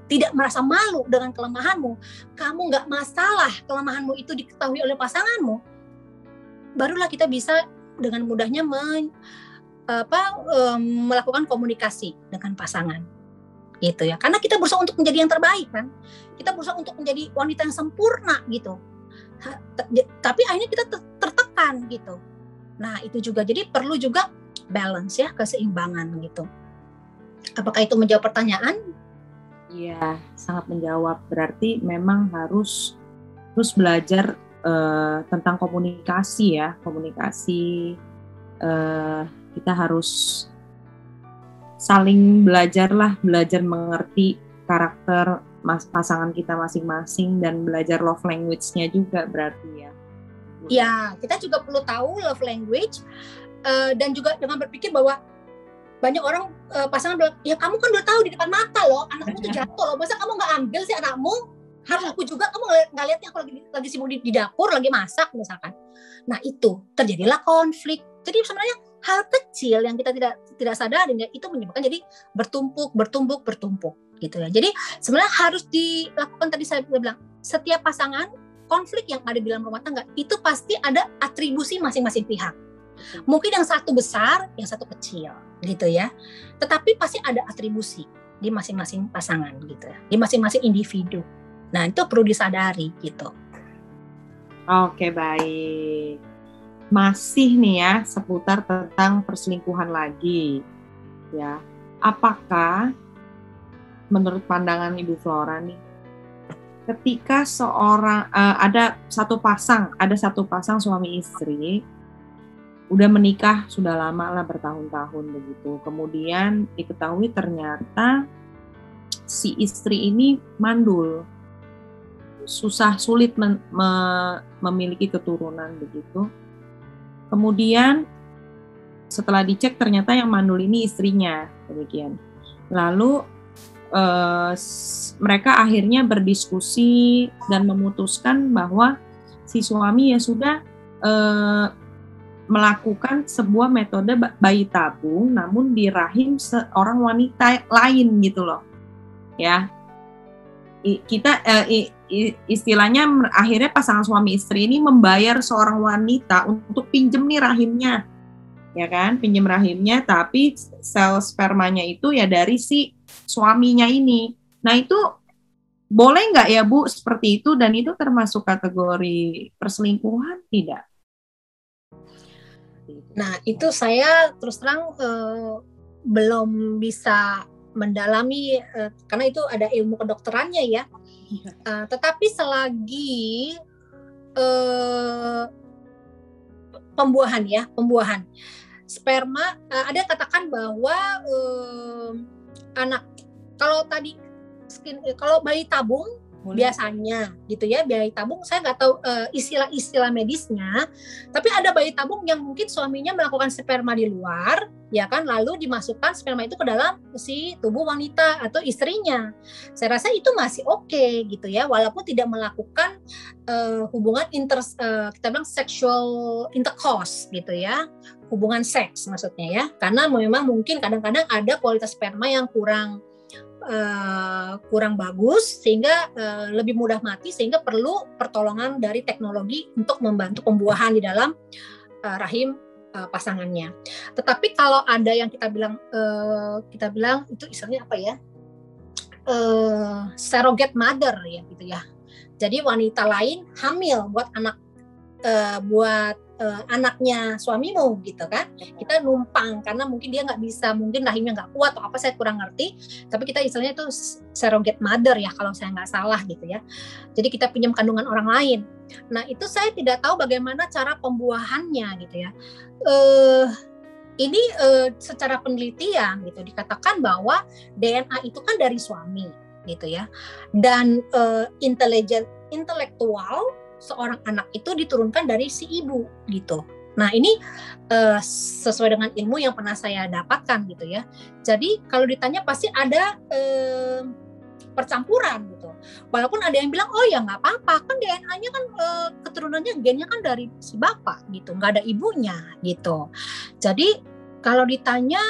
tidak merasa malu dengan kelemahanmu, kamu nggak masalah kelemahanmu itu diketahui oleh pasanganmu, barulah kita bisa dengan mudahnya melakukan komunikasi dengan pasangan, gitu ya. Karena kita berusaha untuk menjadi yang terbaik kan, kita berusaha untuk menjadi wanita yang sempurna gitu. Tapi akhirnya kita tertekan gitu. Nah itu juga, jadi perlu juga balance ya, keseimbangan gitu. Apakah itu menjawab pertanyaan? Iya, sangat menjawab. Berarti memang harus belajar tentang komunikasi ya, komunikasi. Kita harus saling belajar mengerti karakter pasangan kita masing-masing dan belajar love language-nya juga berarti ya. Ya, kita juga perlu tahu love language dan juga dengan berpikir bahwa banyak orang pasangan bilang, ya kamu kan udah tahu di depan mata loh, anakmu tuh jatuh loh, masa kamu nggak ambil sih anakmu? Harus aku juga, kamu nggak lihatnya aku lagi sibuk di dapur, lagi masak misalkan. Nah itu terjadilah konflik. Jadi sebenarnya hal kecil yang kita tidak sadarin ya, itu menyebabkan jadi bertumpuk gitu ya. Jadi sebenarnya harus dilakukan, tadi saya bilang, setiap pasangan konflik yang ada di dalam rumah tangga itu pasti ada atribusi masing-masing pihak. Mungkin yang satu besar, yang satu kecil gitu ya. Tetapi pasti ada atribusi di masing-masing pasangan gitu ya, di masing-masing individu. Nah, itu perlu disadari gitu. Oke, baik. Masih nih ya seputar tentang perselingkuhan lagi. Ya. Apakah menurut pandangan Ibu Flora nih, ketika ada satu pasang suami istri udah menikah sudah lama lah, bertahun-tahun begitu. Kemudian diketahui ternyata si istri ini mandul, sulit memiliki keturunan begitu. Kemudian setelah dicek ternyata yang mandul ini istrinya, demikian. Lalu mereka akhirnya berdiskusi dan memutuskan bahwa si suami ya sudah melakukan sebuah metode bayi tabung, namun di rahim seorang wanita lain gitu loh, ya. Kita istilahnya akhirnya pasangan suami istri ini membayar seorang wanita untuk pinjem nih rahimnya, ya kan, pinjem rahimnya, tapi sel spermanya itu ya dari si suaminya ini. Nah itu boleh nggak ya Bu seperti itu, dan itu termasuk kategori perselingkuhan tidak? Nah itu saya terus terang belum bisa mendalami karena itu ada ilmu kedokterannya ya. Tetapi selagi pembuahan sperma, ada katakan bahwa kalau bayi tabung biasanya gitu ya, bayi tabung saya nggak tahu istilah medisnya, tapi ada bayi tabung yang mungkin suaminya melakukan sperma di luar, ya kan, lalu dimasukkan sperma itu ke dalam si tubuh wanita atau istrinya. Saya rasa itu masih oke gitu ya, walaupun tidak melakukan hubungan kita bilang sexual intercourse gitu ya, hubungan seks maksudnya ya, karena memang mungkin kadang-kadang ada kualitas sperma yang kurang bagus sehingga lebih mudah mati, sehingga perlu pertolongan dari teknologi untuk membantu pembuahan di dalam rahim pasangannya. Tetapi kalau ada yang kita bilang itu istilahnya apa ya, surrogate mother ya gitu ya. Jadi wanita lain hamil buat anaknya suamimu gitu kan, kita numpang karena mungkin dia nggak bisa, mungkin rahimnya nggak kuat atau apa, saya kurang ngerti, tapi kita istilahnya itu surrogate mother ya kalau saya nggak salah gitu ya. Jadi kita pinjam kandungan orang lain. Nah itu saya tidak tahu bagaimana cara pembuahannya gitu ya. Ini secara penelitian gitu dikatakan bahwa DNA itu kan dari suami gitu ya, dan intelektual seorang anak itu diturunkan dari si ibu gitu. Nah ini sesuai dengan ilmu yang pernah saya dapatkan gitu ya. Jadi kalau ditanya pasti ada percampuran gitu. Walaupun ada yang bilang oh ya nggak apa-apa, kan DNA-nya kan keturunannya gennya kan dari si bapak gitu, nggak ada ibunya gitu. Jadi kalau ditanya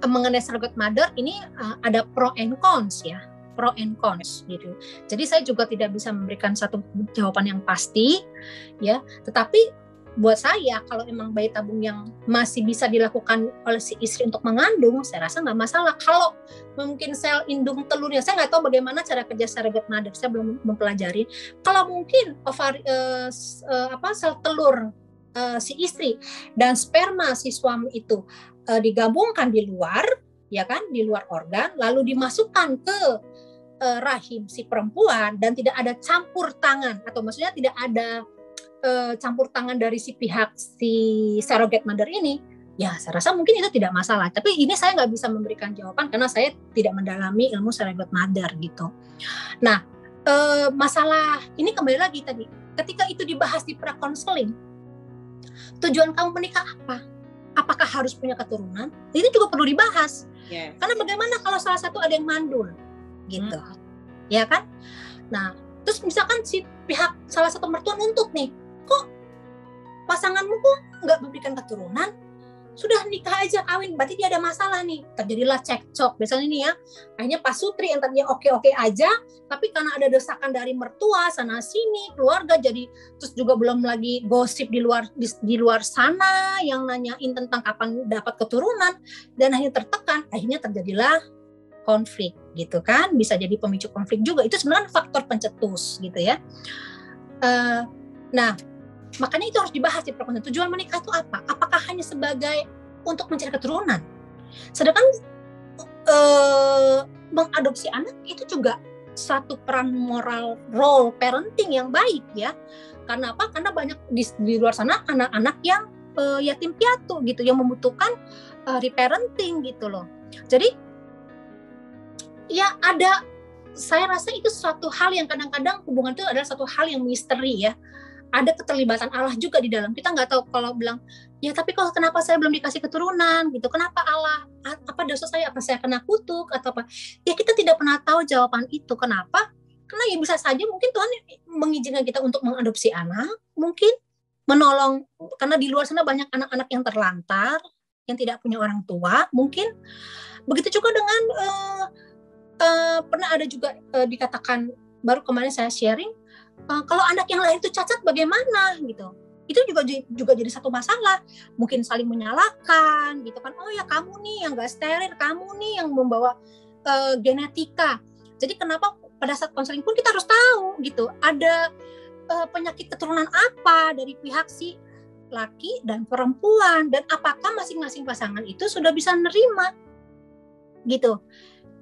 mengenai surrogate mother ini ada pro and cons ya. Pro and cons gitu. Jadi saya juga tidak bisa memberikan satu jawaban yang pasti ya, tetapi buat saya kalau emang bayi tabung yang masih bisa dilakukan oleh si istri untuk mengandung, saya rasa nggak masalah. Kalau mungkin sel indung telurnya, saya nggak tahu bagaimana cara kerja surrogate mother, saya belum mempelajari. Kalau mungkin sel telur si istri dan sperma si suami itu digabungkan di luar, ya kan, di luar organ, lalu dimasukkan ke rahim si perempuan dan tidak ada campur tangan, atau maksudnya tidak ada campur tangan dari si pihak si surrogate mother ini, ya saya rasa mungkin itu tidak masalah. Tapi ini saya nggak bisa memberikan jawaban karena saya tidak mendalami ilmu surrogate mother gitu. Nah masalah ini kembali lagi tadi, ketika itu dibahas di pra-counseling, tujuan kamu menikah apa? Apakah harus punya keturunan? Ini juga perlu dibahas. Yes. Karena bagaimana kalau salah satu ada yang mandul gitu, ya kan? Nah, terus misalkan si pihak salah satu mertua nuntut nih, kok pasanganmu kok nggak memberikan keturunan? Sudah nikah aja, kawin, berarti dia ada masalah nih. Terjadilah cekcok, biasanya nih ya. Akhirnya Pak Sutri yang tadinya oke-oke aja, tapi karena ada desakan dari mertua sana sini, keluarga, jadi terus juga belum lagi gosip di luar sana yang nanyain tentang kapan dapat keturunan, dan akhirnya tertekan, akhirnya terjadilah konflik gitu kan, bisa jadi pemicu konflik juga. Itu sebenarnya faktor pencetus gitu ya. Nah, makanya itu harus dibahas di pra-counseling. Tujuan menikah itu apa? Apakah hanya sebagai untuk mencari keturunan? Sedangkan mengadopsi anak itu juga satu peran moral role parenting yang baik ya. Karena apa? Karena banyak di luar sana anak-anak yang yatim piatu gitu, yang membutuhkan reparenting gitu loh. Jadi ya ada, saya rasa itu suatu hal yang kadang-kadang hubungan itu adalah satu hal yang misteri ya. Ada keterlibatan Allah juga di dalam. Kita nggak tahu, kalau bilang, ya tapi kalau kenapa saya belum dikasih keturunan gitu, kenapa Allah, apa dosa saya, apa saya kena kutuk atau apa, ya kita tidak pernah tahu jawaban itu. Kenapa? Karena ya bisa saja mungkin Tuhan mengizinkan kita untuk mengadopsi anak, mungkin menolong, karena di luar sana banyak anak-anak yang terlantar, yang tidak punya orang tua, mungkin. Begitu juga dengan pernah ada juga dikatakan, baru kemarin saya sharing, kalau anak yang lahir itu cacat bagaimana gitu, itu juga jadi satu masalah, mungkin saling menyalahkan gitu kan, oh ya kamu nih yang nggak steril, kamu nih yang membawa genetika. Jadi kenapa pada saat konseling pun kita harus tahu gitu, ada penyakit keturunan apa dari pihak si laki dan perempuan, dan apakah masing-masing pasangan itu sudah bisa nerima gitu.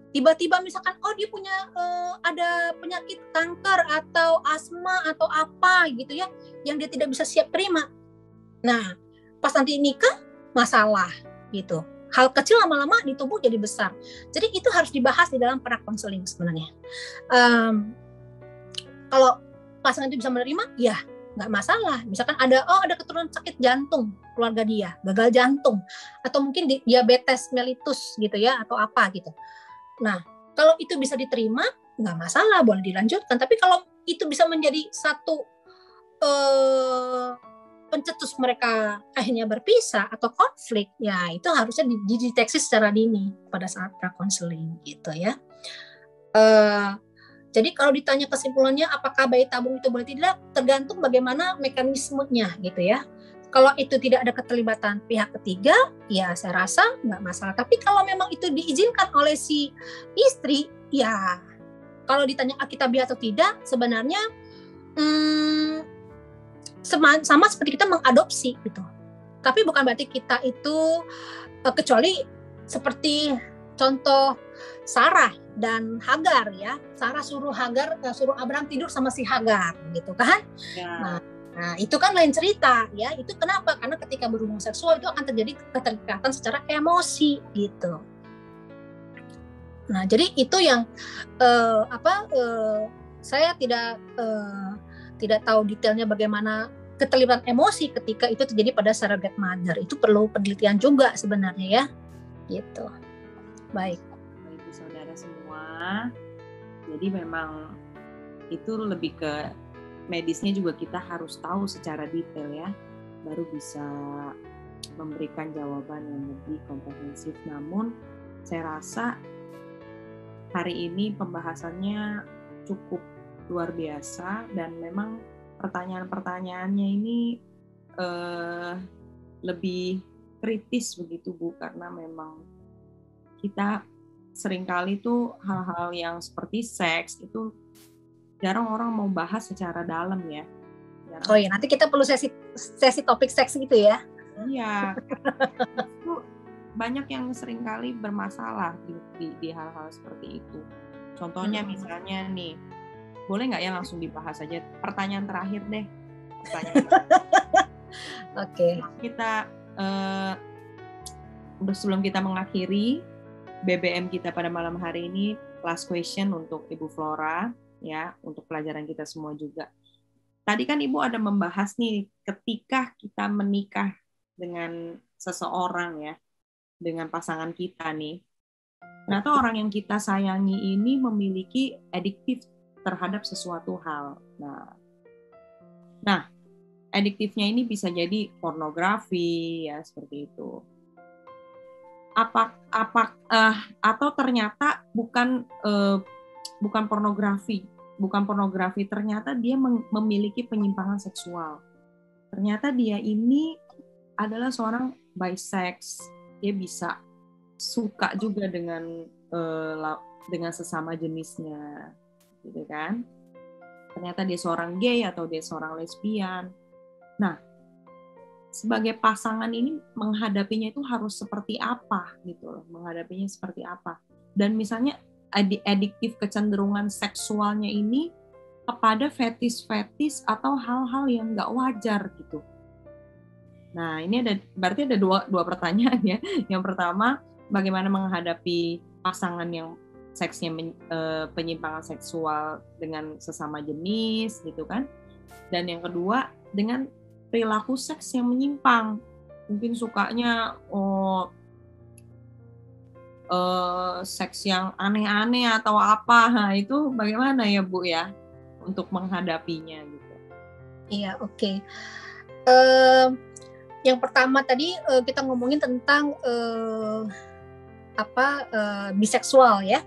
Tiba-tiba misalkan, oh dia punya ada penyakit kanker atau asma atau apa gitu ya, yang dia tidak bisa siap terima. Nah, pas nanti nikah masalah gitu. Hal kecil lama-lama di tubuh jadi besar. Jadi itu harus dibahas di dalam prakonseling sebenarnya. Kalau pasangan itu bisa menerima, ya nggak masalah. Misalkan ada keturunan sakit jantung keluarga dia, gagal jantung, atau mungkin diabetes mellitus gitu ya, atau apa gitu. Nah, kalau itu bisa diterima, nggak masalah, boleh dilanjutkan. Tapi kalau itu bisa menjadi satu pencetus mereka akhirnya berpisah atau konflik, ya itu harusnya dideteksi secara dini pada saat prakonseling gitu ya. Jadi kalau ditanya kesimpulannya apakah bayi tabung itu boleh tidak, tergantung bagaimana mekanismenya gitu ya. Kalau itu tidak ada keterlibatan pihak ketiga, ya saya rasa nggak masalah. Tapi kalau memang itu diizinkan oleh si istri, ya kalau ditanya alkitabiah atau tidak, sebenarnya sama seperti kita mengadopsi gitu. Tapi bukan berarti kita itu, kecuali seperti contoh Sarah dan Hagar ya. Sarah suruh Abraham tidur sama si Hagar gitu kan. Ya. Nah, itu kan lain cerita ya. Itu kenapa? Karena ketika berhubungan seksual itu akan terjadi keterikatan secara emosi gitu. Nah, jadi itu yang saya tidak tahu detailnya bagaimana keterlibatan emosi ketika itu terjadi pada surrogate mother. Itu perlu penelitian juga sebenarnya ya. Gitu. Baik. Ibu saudara semua. Jadi memang itu lebih ke medisnya juga kita harus tahu secara detail ya, baru bisa memberikan jawaban yang lebih komprehensif. Namun saya rasa hari ini pembahasannya cukup luar biasa, dan memang pertanyaan-pertanyaannya ini lebih kritis begitu Bu, karena memang kita seringkali tuh hal-hal yang seperti seks itu jarang orang mau bahas secara dalam ya. Oh ya, nanti kita perlu sesi topik seks gitu ya. Iya. Itu banyak yang seringkali bermasalah di hal-hal seperti itu. Contohnya misalnya nih, boleh nggak ya langsung dibahas aja? Pertanyaan terakhir deh. Oke. Kita sebelum kita mengakhiri BBM kita pada malam hari ini, last question untuk Ibu Flora. Ya, untuk pelajaran kita semua juga. Tadi kan Ibu ada membahas nih, ketika kita menikah dengan seseorang ya, dengan pasangan kita nih, ternyata orang yang kita sayangi ini memiliki adiktif terhadap sesuatu hal. Nah, adiktifnya ini bisa jadi pornografi ya, seperti itu. Atau ternyata bukan pornografi, ternyata dia memiliki penyimpangan seksual. Ternyata dia ini adalah seorang bisex, dia bisa suka juga dengan sesama jenisnya, gitu kan? Ternyata dia seorang gay atau dia seorang lesbian. Nah, sebagai pasangan ini menghadapinya itu harus seperti apa gitu loh, menghadapinya seperti apa. Dan misalnya adiktif kecenderungan seksualnya ini kepada fetis-fetis atau hal-hal yang nggak wajar gitu. Nah, ini berarti ada dua pertanyaan ya. Yang pertama, bagaimana menghadapi pasangan yang seksnya penyimpangan seksual dengan sesama jenis gitu kan. Dan yang kedua, dengan perilaku seks yang menyimpang. Mungkin sukanya seks yang aneh-aneh atau apa. Nah, itu bagaimana ya Bu ya untuk menghadapinya gitu. Iya, oke. Yang pertama tadi kita ngomongin tentang biseksual ya.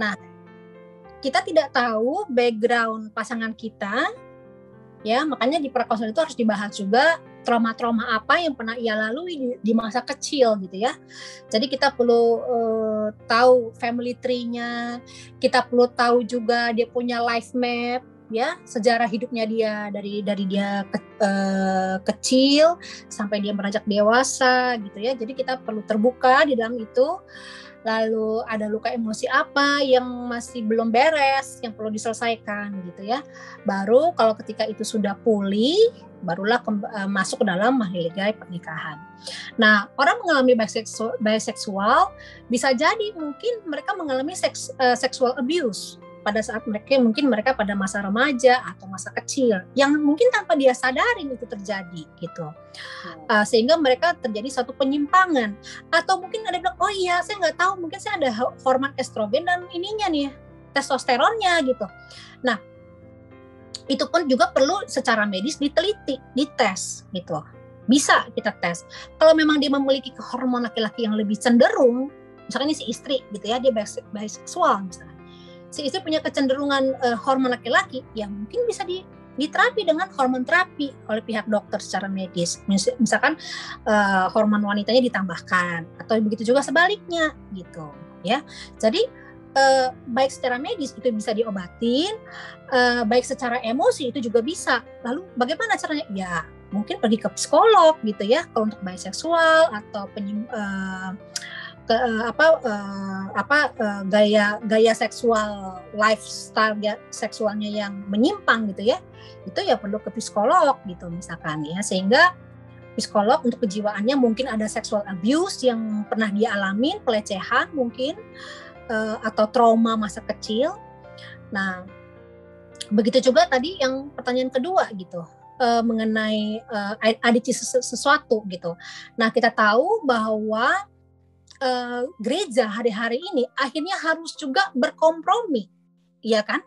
Nah, kita tidak tahu background pasangan kita, ya, makanya di prakonseling itu harus dibahas juga trauma-trauma apa yang pernah ia lalui di masa kecil gitu ya. Jadi kita perlu tahu family tree-nya, kita perlu tahu juga dia punya life map, ya, sejarah hidupnya dia dari dia kecil sampai dia beranjak dewasa gitu ya. Jadi kita perlu terbuka di dalam itu. Lalu ada luka emosi apa yang masih belum beres, yang perlu diselesaikan gitu ya. Baru kalau ketika itu sudah pulih, barulah masuk ke dalam mahligai pernikahan. Nah, orang mengalami biseksual bisa jadi mungkin mereka mengalami sexual abuse pada saat mereka pada masa remaja atau masa kecil yang mungkin tanpa dia sadarin itu terjadi gitu. Sehingga mereka terjadi suatu penyimpangan, atau mungkin ada yang bilang, oh iya saya nggak tahu, mungkin saya ada hormon estrogen dan ininya nih testosteronnya gitu. Nah, itu pun juga perlu secara medis diteliti, dites gitu. Bisa kita tes. Kalau memang dia memiliki hormon laki-laki yang lebih cenderung, misalkan ini si istri gitu ya, dia biseksual misalnya. Si istri punya kecenderungan hormon laki-laki, ya mungkin bisa diterapi dengan hormon terapi oleh pihak dokter secara medis. Misalkan hormon wanitanya ditambahkan, atau begitu juga sebaliknya gitu ya. Jadi baik secara medis itu bisa diobatin, baik secara emosi itu juga bisa. Lalu bagaimana caranya? Ya mungkin pergi ke psikolog gitu ya, kalau untuk biseksual atau gaya seksual, lifestyle seksualnya yang menyimpang gitu ya, itu ya perlu ke psikolog gitu misalkan ya, sehingga psikolog untuk kejiwaannya mungkin ada sexual abuse yang pernah dia alamin, pelecehan mungkin, atau trauma masa kecil. Nah, begitu juga tadi yang pertanyaan kedua gitu, mengenai adiksi sesuatu gitu. Nah, kita tahu bahwa gereja hari-hari ini akhirnya harus juga berkompromi, ya kan?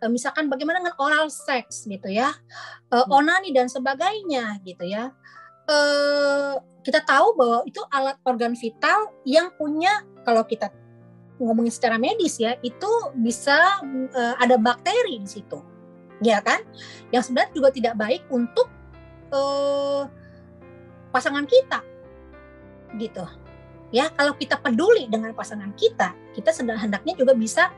Misalkan bagaimana dengan oral sex gitu ya, onani dan sebagainya gitu ya. Kita tahu bahwa itu alat organ vital yang punya, kalau kita ngomongin secara medis ya, itu bisa ada bakteri di situ, ya kan? Yang sebenarnya juga tidak baik untuk pasangan kita, gitu. Ya, kalau kita peduli dengan pasangan kita sedang hendaknya juga bisa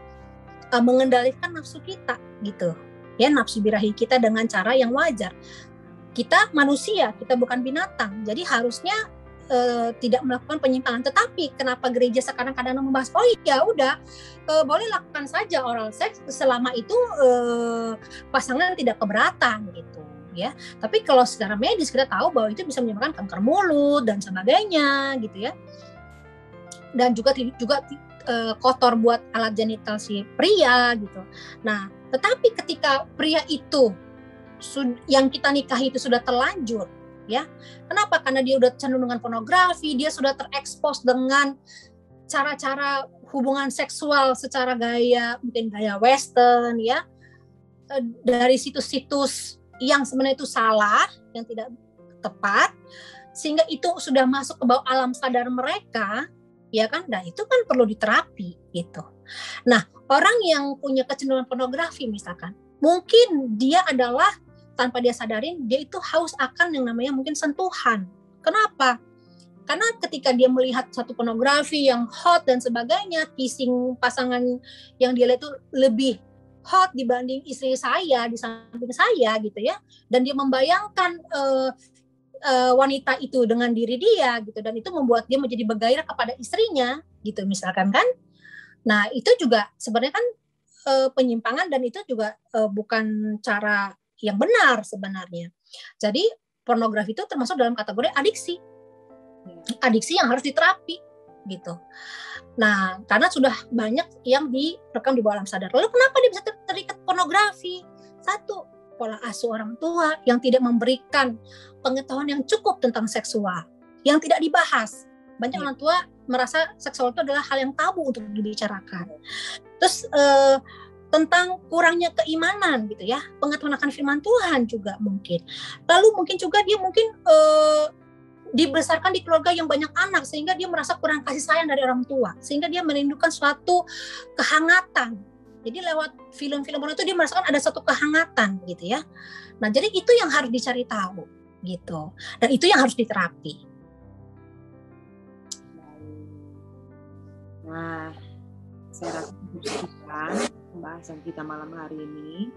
mengendalikan nafsu kita gitu. Ya, nafsu birahi kita dengan cara yang wajar. Kita manusia, kita bukan binatang. Jadi harusnya tidak melakukan penyimpangan. Tetapi kenapa gereja sekarang kadang membahas, oh ya udah boleh lakukan saja oral sex selama itu pasangan tidak keberatan gitu. Ya, tapi kalau secara medis kita tahu bahwa itu bisa menyebabkan kanker mulut dan sebagainya gitu ya. Dan juga kotor buat alat genital si pria gitu. Nah, tetapi ketika pria itu yang kita nikahi itu sudah terlanjur, ya. Kenapa? Karena dia udah cenderung dengan pornografi, dia sudah terekspos dengan cara-cara hubungan seksual secara mungkin gaya western, ya, dari situs-situs yang sebenarnya itu salah, yang tidak tepat, sehingga itu sudah masuk ke bawah alam sadar mereka. Ya kan, nah itu kan perlu diterapi gitu. Nah, orang yang punya kecenderungan pornografi misalkan, mungkin dia adalah tanpa dia sadarin, dia itu haus akan yang namanya mungkin sentuhan. Kenapa? Karena ketika dia melihat satu pornografi yang hot dan sebagainya, kissing pasangan yang dia lihat itu lebih hot dibanding istri saya di samping saya gitu ya, dan dia membayangkan wanita itu dengan diri dia gitu, dan itu membuat dia menjadi bergairah kepada istrinya gitu misalkan kan. Nah, itu juga sebenarnya kan penyimpangan, dan itu juga bukan cara yang benar sebenarnya. Jadi pornografi itu termasuk dalam kategori adiksi. Adiksi yang harus diterapi gitu. Nah, karena sudah banyak yang direkam di bawah alam sadar. Lalu kenapa dia bisa terikat pornografi? Satu, pola asuh orang tua yang tidak memberikan pengetahuan yang cukup tentang seksual, yang tidak dibahas. Banyak orang tua merasa seksual itu adalah hal yang tabu untuk dibicarakan. Terus tentang kurangnya keimanan gitu ya, pengetahuan akan firman Tuhan juga mungkin. Lalu mungkin juga dia dibesarkan di keluarga yang banyak anak, sehingga dia merasa kurang kasih sayang dari orang tua, sehingga dia merindukan suatu kehangatan. Jadi lewat film-film porno itu dia merasakan ada suatu kehangatan gitu ya. Nah, jadi itu yang harus dicari tahu gitu, dan itu yang harus diterapi. Nah, saya rasa cukup pembahasan kita malam hari ini,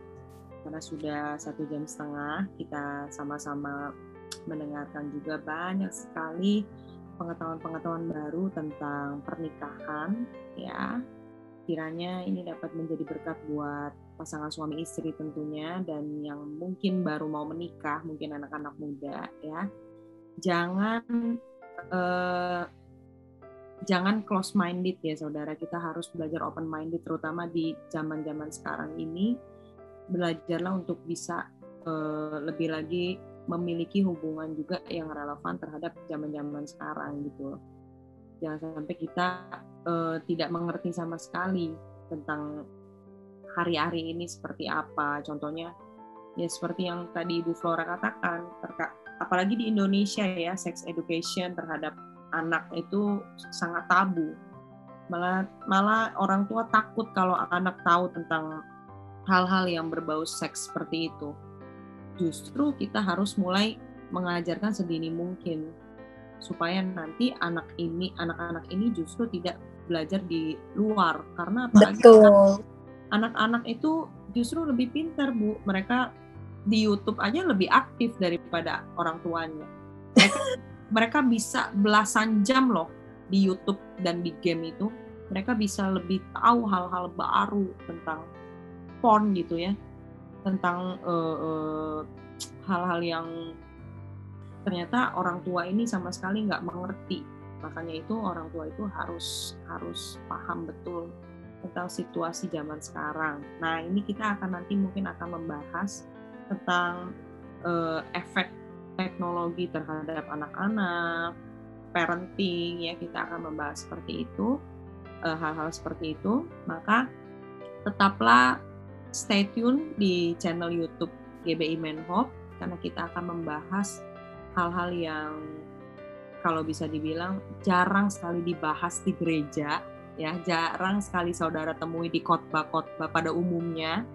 karena sudah 1,5 jam kita sama-sama mendengarkan juga banyak sekali pengetahuan-pengetahuan baru tentang pernikahan ya. Kiranya ini dapat menjadi berkat buat pasangan suami istri tentunya, dan yang mungkin baru mau menikah, mungkin anak-anak muda ya. Jangan close minded ya saudara, kita harus belajar open minded, terutama di zaman-zaman sekarang ini. Belajarlah untuk bisa lebih lagi memiliki hubungan juga yang relevan terhadap zaman-zaman sekarang gitu. Jangan sampai kita tidak mengerti sama sekali tentang hari-hari ini seperti apa. Contohnya ya seperti yang tadi Ibu Flora katakan, apalagi di Indonesia ya, sex education terhadap anak itu sangat tabu. Malah orang tua takut kalau anak tahu tentang hal-hal yang berbau seks seperti itu. Justru kita harus mulai mengajarkan sedini mungkin supaya nanti anak-anak ini justru tidak belajar di luar, karena apalagi anak-anak itu justru lebih pintar Bu, mereka di YouTube aja lebih aktif daripada orang tuanya. Mereka bisa belasan jam loh di YouTube dan di game itu, mereka bisa lebih tahu hal-hal baru tentang porn gitu ya, tentang hal-hal yang ternyata orang tua ini sama sekali nggak mengerti. Makanya itu orang tua itu harus paham betul tentang situasi zaman sekarang. Nah, ini kita nanti mungkin akan membahas tentang efek teknologi terhadap anak-anak, parenting ya, kita akan membahas seperti itu, hal-hal seperti itu. Maka tetaplah stay tune di channel YouTube GBI Menhope, karena kita akan membahas hal-hal yang kalau bisa dibilang jarang sekali dibahas di gereja ya, jarang sekali saudara temui di khotbah-khotbah pada umumnya.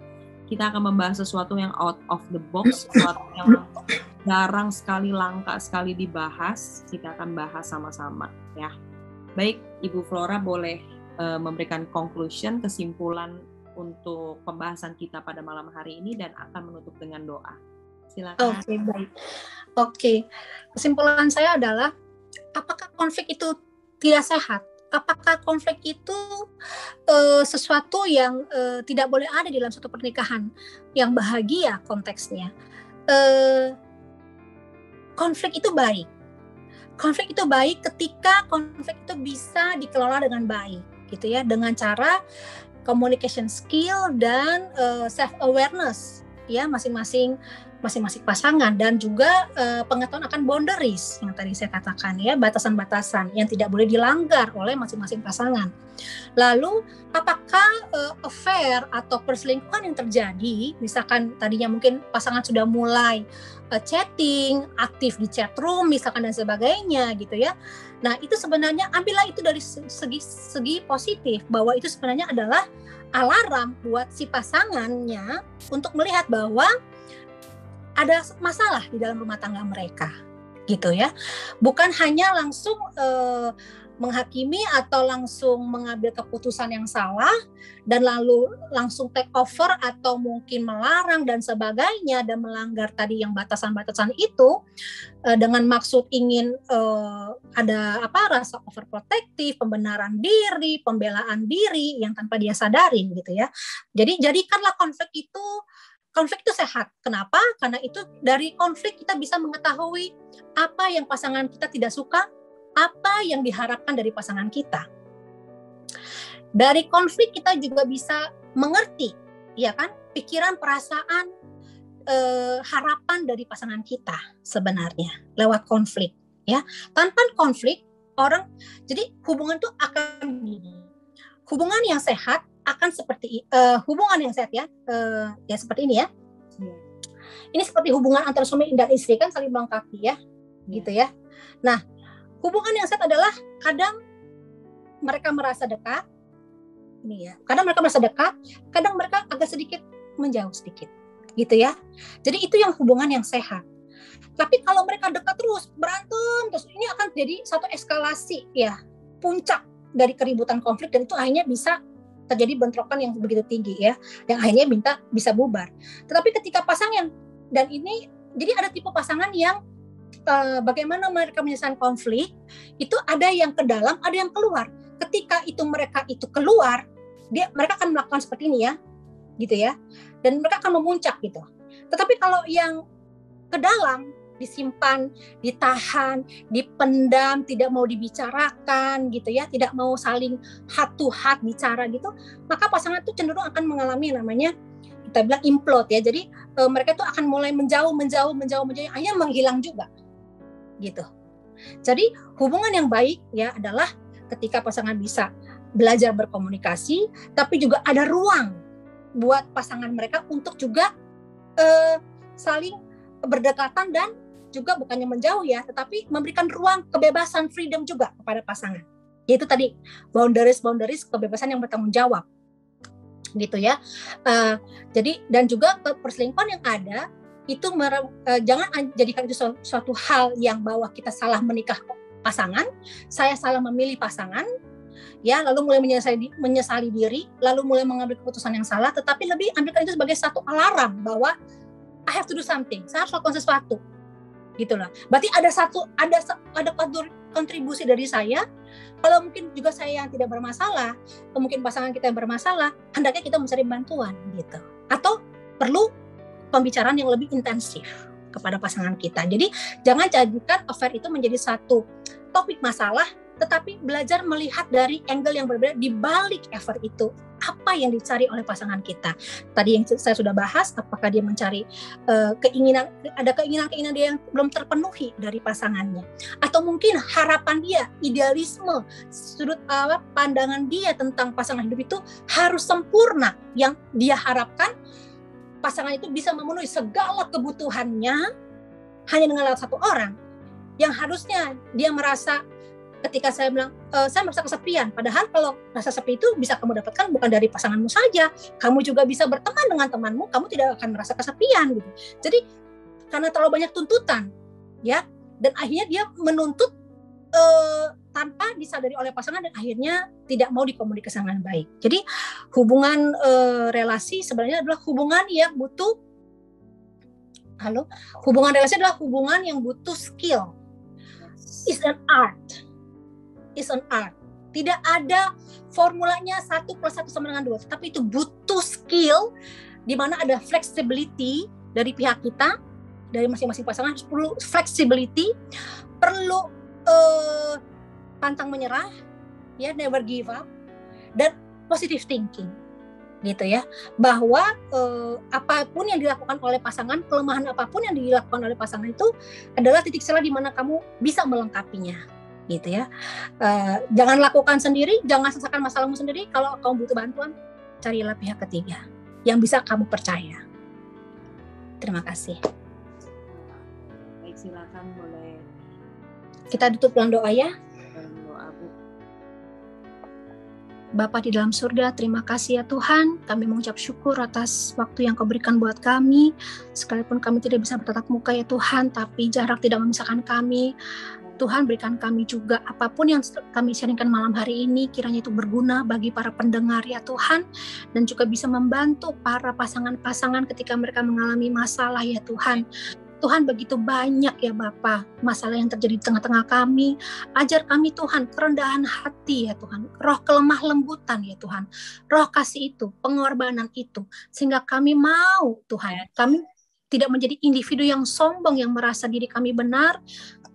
Kita akan membahas sesuatu yang out of the box, sesuatu yang jarang sekali, langka sekali dibahas. Kita akan bahas sama-sama ya. Baik, Ibu Flora boleh memberikan conclusion, kesimpulan untuk pembahasan kita pada malam hari ini, dan akan menutup dengan doa. Silakan. Oke, baik. Oke, kesimpulan saya adalah, apakah konflik itu tidak sehat? Apakah konflik itu sesuatu yang tidak boleh ada di dalam suatu pernikahan yang bahagia konteksnya? Konflik itu baik. Konflik itu baik ketika konflik itu bisa dikelola dengan baik, gitu ya, dengan cara communication skill dan self awareness ya masing-masing pasangan, dan juga pengetahuan akan boundaries yang tadi saya katakan ya, batasan-batasan yang tidak boleh dilanggar oleh masing-masing pasangan. Lalu apakah affair atau perselingkuhan yang terjadi, misalkan tadinya mungkin pasangan sudah mulai chatting, aktif di chat room misalkan dan sebagainya gitu ya. Nah, itu sebenarnya ambillah itu dari segi positif, bahwa itu sebenarnya adalah alarm buat si pasangannya untuk melihat bahwa ada masalah di dalam rumah tangga mereka, gitu ya. Bukan hanya langsung menghakimi atau langsung mengambil keputusan yang salah dan lalu langsung take over atau mungkin melarang dan sebagainya dan melanggar tadi yang batasan-batasan itu dengan maksud ingin ada rasa overprotective, pembenaran diri, pembelaan diri yang tanpa dia sadarin gitu ya. Jadi jadikanlah konflik itu sehat. Kenapa? Karena itu dari konflik kita bisa mengetahui apa yang pasangan kita tidak suka, apa yang diharapkan dari pasangan kita. Dari konflik kita juga bisa mengerti, ya kan, pikiran, perasaan, harapan dari pasangan kita sebenarnya lewat konflik. Ya, tanpa konflik jadi hubungan itu akan gini. Hubungan yang sehat akan seperti hubungan yang sehat ya seperti ini ya. Ini seperti hubungan antara suami dan istri kan saling melengkapi ya, gitu ya. Nah, hubungan yang sehat adalah kadang mereka merasa dekat, ini ya. Kadang mereka merasa dekat, kadang mereka agak sedikit menjauh sedikit, gitu ya. Jadi itu yang hubungan yang sehat. Tapi kalau mereka dekat terus, berantem terus, ini akan jadi satu eskalasi ya, puncak dari keributan konflik dan itu akhirnya bisa terjadi bentrokan yang begitu tinggi ya, yang akhirnya bisa bubar. Tetapi ketika pasangan dan ini, jadi ada tipe pasangan yang bagaimana mereka menyelesaikan konflik itu ada yang ke dalam, ada yang keluar. Ketika itu mereka itu keluar, mereka akan melakukan seperti ini ya, gitu ya, dan mereka akan memuncak gitu. Tetapi kalau yang ke dalam disimpan, ditahan, dipendam, tidak mau dibicarakan gitu ya, tidak mau saling heart to heart bicara gitu, maka pasangan itu cenderung akan mengalami namanya kita bilang implode ya. Jadi mereka itu akan mulai menjauh, akhirnya menghilang juga. Gitu. Jadi hubungan yang baik ya adalah ketika pasangan bisa belajar berkomunikasi, tapi juga ada ruang buat pasangan mereka untuk juga saling berdekatan dan juga bukannya menjauh ya, tetapi memberikan ruang kebebasan, freedom juga kepada pasangan. Yaitu tadi boundaries, kebebasan yang bertanggung jawab, gitu ya. Jadi dan juga perselingkuhan yang ada itu jangan jadikan itu suatu hal yang bahwa kita salah menikah pasangan, saya salah memilih pasangan, ya lalu mulai menyesali diri, lalu mulai mengambil keputusan yang salah, tetapi lebih ambilkan itu sebagai satu alarm bahwa I have to do something, saya harus lakukan sesuatu, gitu lah. Berarti ada kontribusi dari saya. Kalau mungkin juga saya yang tidak bermasalah, atau mungkin pasangan kita yang bermasalah, hendaknya kita mencari bantuan, gitu. Atau perlu pembicaraan yang lebih intensif kepada pasangan kita. Jadi jangan jadikan affair itu menjadi satu topik masalah, tetapi belajar melihat dari angle yang berbeda di balik affair itu. Apa yang dicari oleh pasangan kita? Tadi yang saya sudah bahas, apakah dia mencari keinginan dia yang belum terpenuhi dari pasangannya, atau mungkin harapan dia, idealisme, sudut pandangan dia tentang pasangan hidup itu harus sempurna, yang dia harapkan pasangan itu bisa memenuhi segala kebutuhannya hanya dengan lewat satu orang, yang harusnya dia merasa ketika saya bilang saya merasa kesepian, padahal kalau rasa sepi itu bisa kamu dapatkan bukan dari pasanganmu saja, kamu juga bisa berteman dengan temanmu, kamu tidak akan merasa kesepian gitu. Jadi karena terlalu banyak tuntutan ya, dan akhirnya dia menuntut tanpa disadari oleh pasangan dan akhirnya tidak mau dikomunikasikan dengan baik. Jadi hubungan relasi sebenarnya adalah hubungan yang butuh hubungan relasi adalah hubungan yang butuh skill. It's an art. Tidak ada formulanya 1 + 1 sama dengan 2, tapi itu butuh skill di mana ada flexibility dari pihak kita, dari masing-masing pasangan, perlu flexibility, perlu pantang menyerah, ya, never give up, dan positive thinking, gitu ya, bahwa apapun yang dilakukan oleh pasangan, kelemahan apapun yang dilakukan oleh pasangan itu adalah titik celah di mana kamu bisa melengkapinya, gitu ya. Jangan lakukan sendiri, jangan selesaikan masalahmu sendiri. Kalau kamu butuh bantuan, carilah pihak ketiga yang bisa kamu percaya. Terima kasih. Baik, silakan boleh. Kita tutup dengan doa ya. Doa, Bu. Bapa di dalam surga, terima kasih ya Tuhan. Kami mengucap syukur atas waktu yang Kau berikan buat kami. Sekalipun kami tidak bisa bertatap muka ya Tuhan, tapi jarak tidak memisahkan kami. Tuhan berikan kami juga apapun yang kami sharingkan malam hari ini, kiranya itu berguna bagi para pendengar ya Tuhan, dan juga bisa membantu para pasangan-pasangan ketika mereka mengalami masalah ya Tuhan. Tuhan, begitu banyak ya Bapa masalah yang terjadi di tengah-tengah kami. Ajar kami Tuhan kerendahan hati ya Tuhan, roh kelemah lembutan ya Tuhan, roh kasih itu, pengorbanan itu, sehingga kami mau Tuhan, kami tidak menjadi individu yang sombong yang merasa diri kami benar,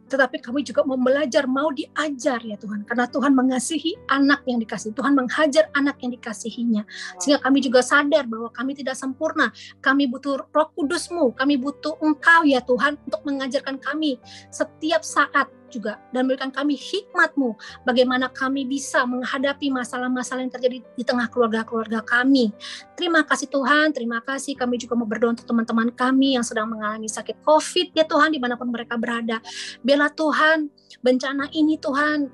tetapi kami juga mau belajar, mau diajar ya Tuhan. Karena Tuhan mengasihi anak yang dikasihi. Tuhan menghajar anak yang dikasihinya. Sehingga kami juga sadar bahwa kami tidak sempurna. Kami butuh Roh Kudus-Mu. Kami butuh Engkau ya Tuhan untuk mengajarkan kami setiap saat juga. Dan berikan kami hikmat-Mu. Bagaimana kami bisa menghadapi masalah-masalah yang terjadi di tengah keluarga-keluarga kami. Terima kasih Tuhan. Terima kasih. Kami juga mau berdoa untuk teman-teman kami yang sedang mengalami sakit COVID ya Tuhan, dimanapun mereka berada. Biarlah Tuhan bencana ini Tuhan,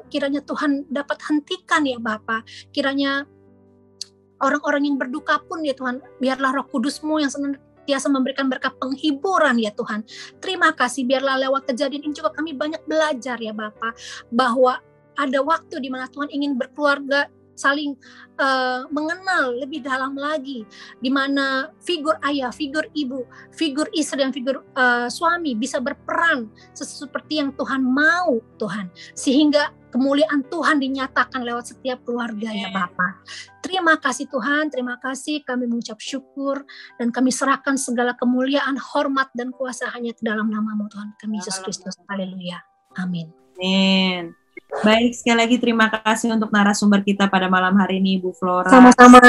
kiranya Tuhan dapat hentikan ya Bapa. Kiranya orang-orang yang berduka pun ya Tuhan, biarlah Roh Kudus-Mu yang senantiasa memberikan berkat penghiburan ya Tuhan. Terima kasih, biarlah lewat kejadian ini juga kami banyak belajar ya Bapa, bahwa ada waktu di mana Tuhan ingin berkeluarga saling mengenal lebih dalam lagi, di mana figur ayah, figur ibu, figur istri dan figur suami bisa berperan seperti yang Tuhan mau Tuhan, sehingga kemuliaan Tuhan dinyatakan lewat setiap keluarga ya Bapa. Terima kasih Tuhan, terima kasih, kami mengucap syukur dan kami serahkan segala kemuliaan, hormat dan kuasa hanya ke dalam nama-Mu Tuhan kami Yesus Kristus. Haleluya. Amin. Amin. Baik, sekali lagi terima kasih untuk narasumber kita pada malam hari ini, Bu Flora. Sama-sama.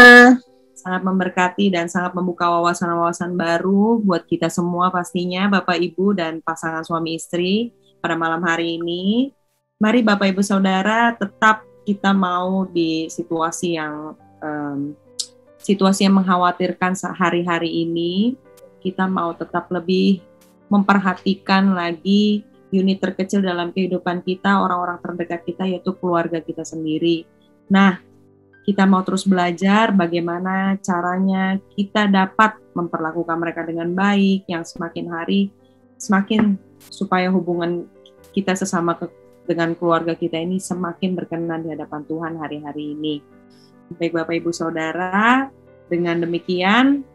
Sangat memberkati dan sangat membuka wawasan-wawasan baru buat kita semua pastinya, Bapak Ibu dan pasangan suami istri pada malam hari ini. Mari Bapak Ibu Saudara, tetap kita mau di situasi yang mengkhawatirkan hari-hari ini, kita mau tetap lebih memperhatikan lagi unit terkecil dalam kehidupan kita, orang-orang terdekat kita, yaitu keluarga kita sendiri. Nah, kita mau terus belajar bagaimana caranya kita dapat memperlakukan mereka dengan baik, yang semakin hari, semakin supaya hubungan kita sesama dengan keluarga kita ini semakin berkenan di hadapan Tuhan hari-hari ini. Baik Bapak Ibu Saudara, dengan demikian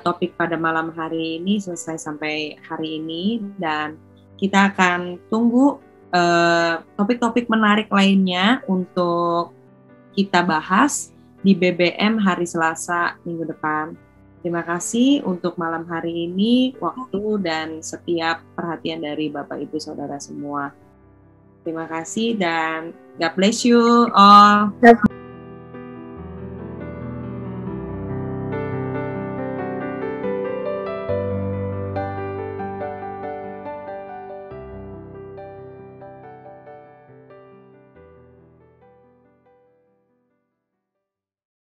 topik pada malam hari ini selesai sampai hari ini, dan kita akan tunggu topik-topik menarik lainnya untuk kita bahas di BBM hari Selasa minggu depan. Terima kasih untuk malam hari ini, waktu dan setiap perhatian dari Bapak Ibu Saudara semua. Terima kasih dan God bless you all.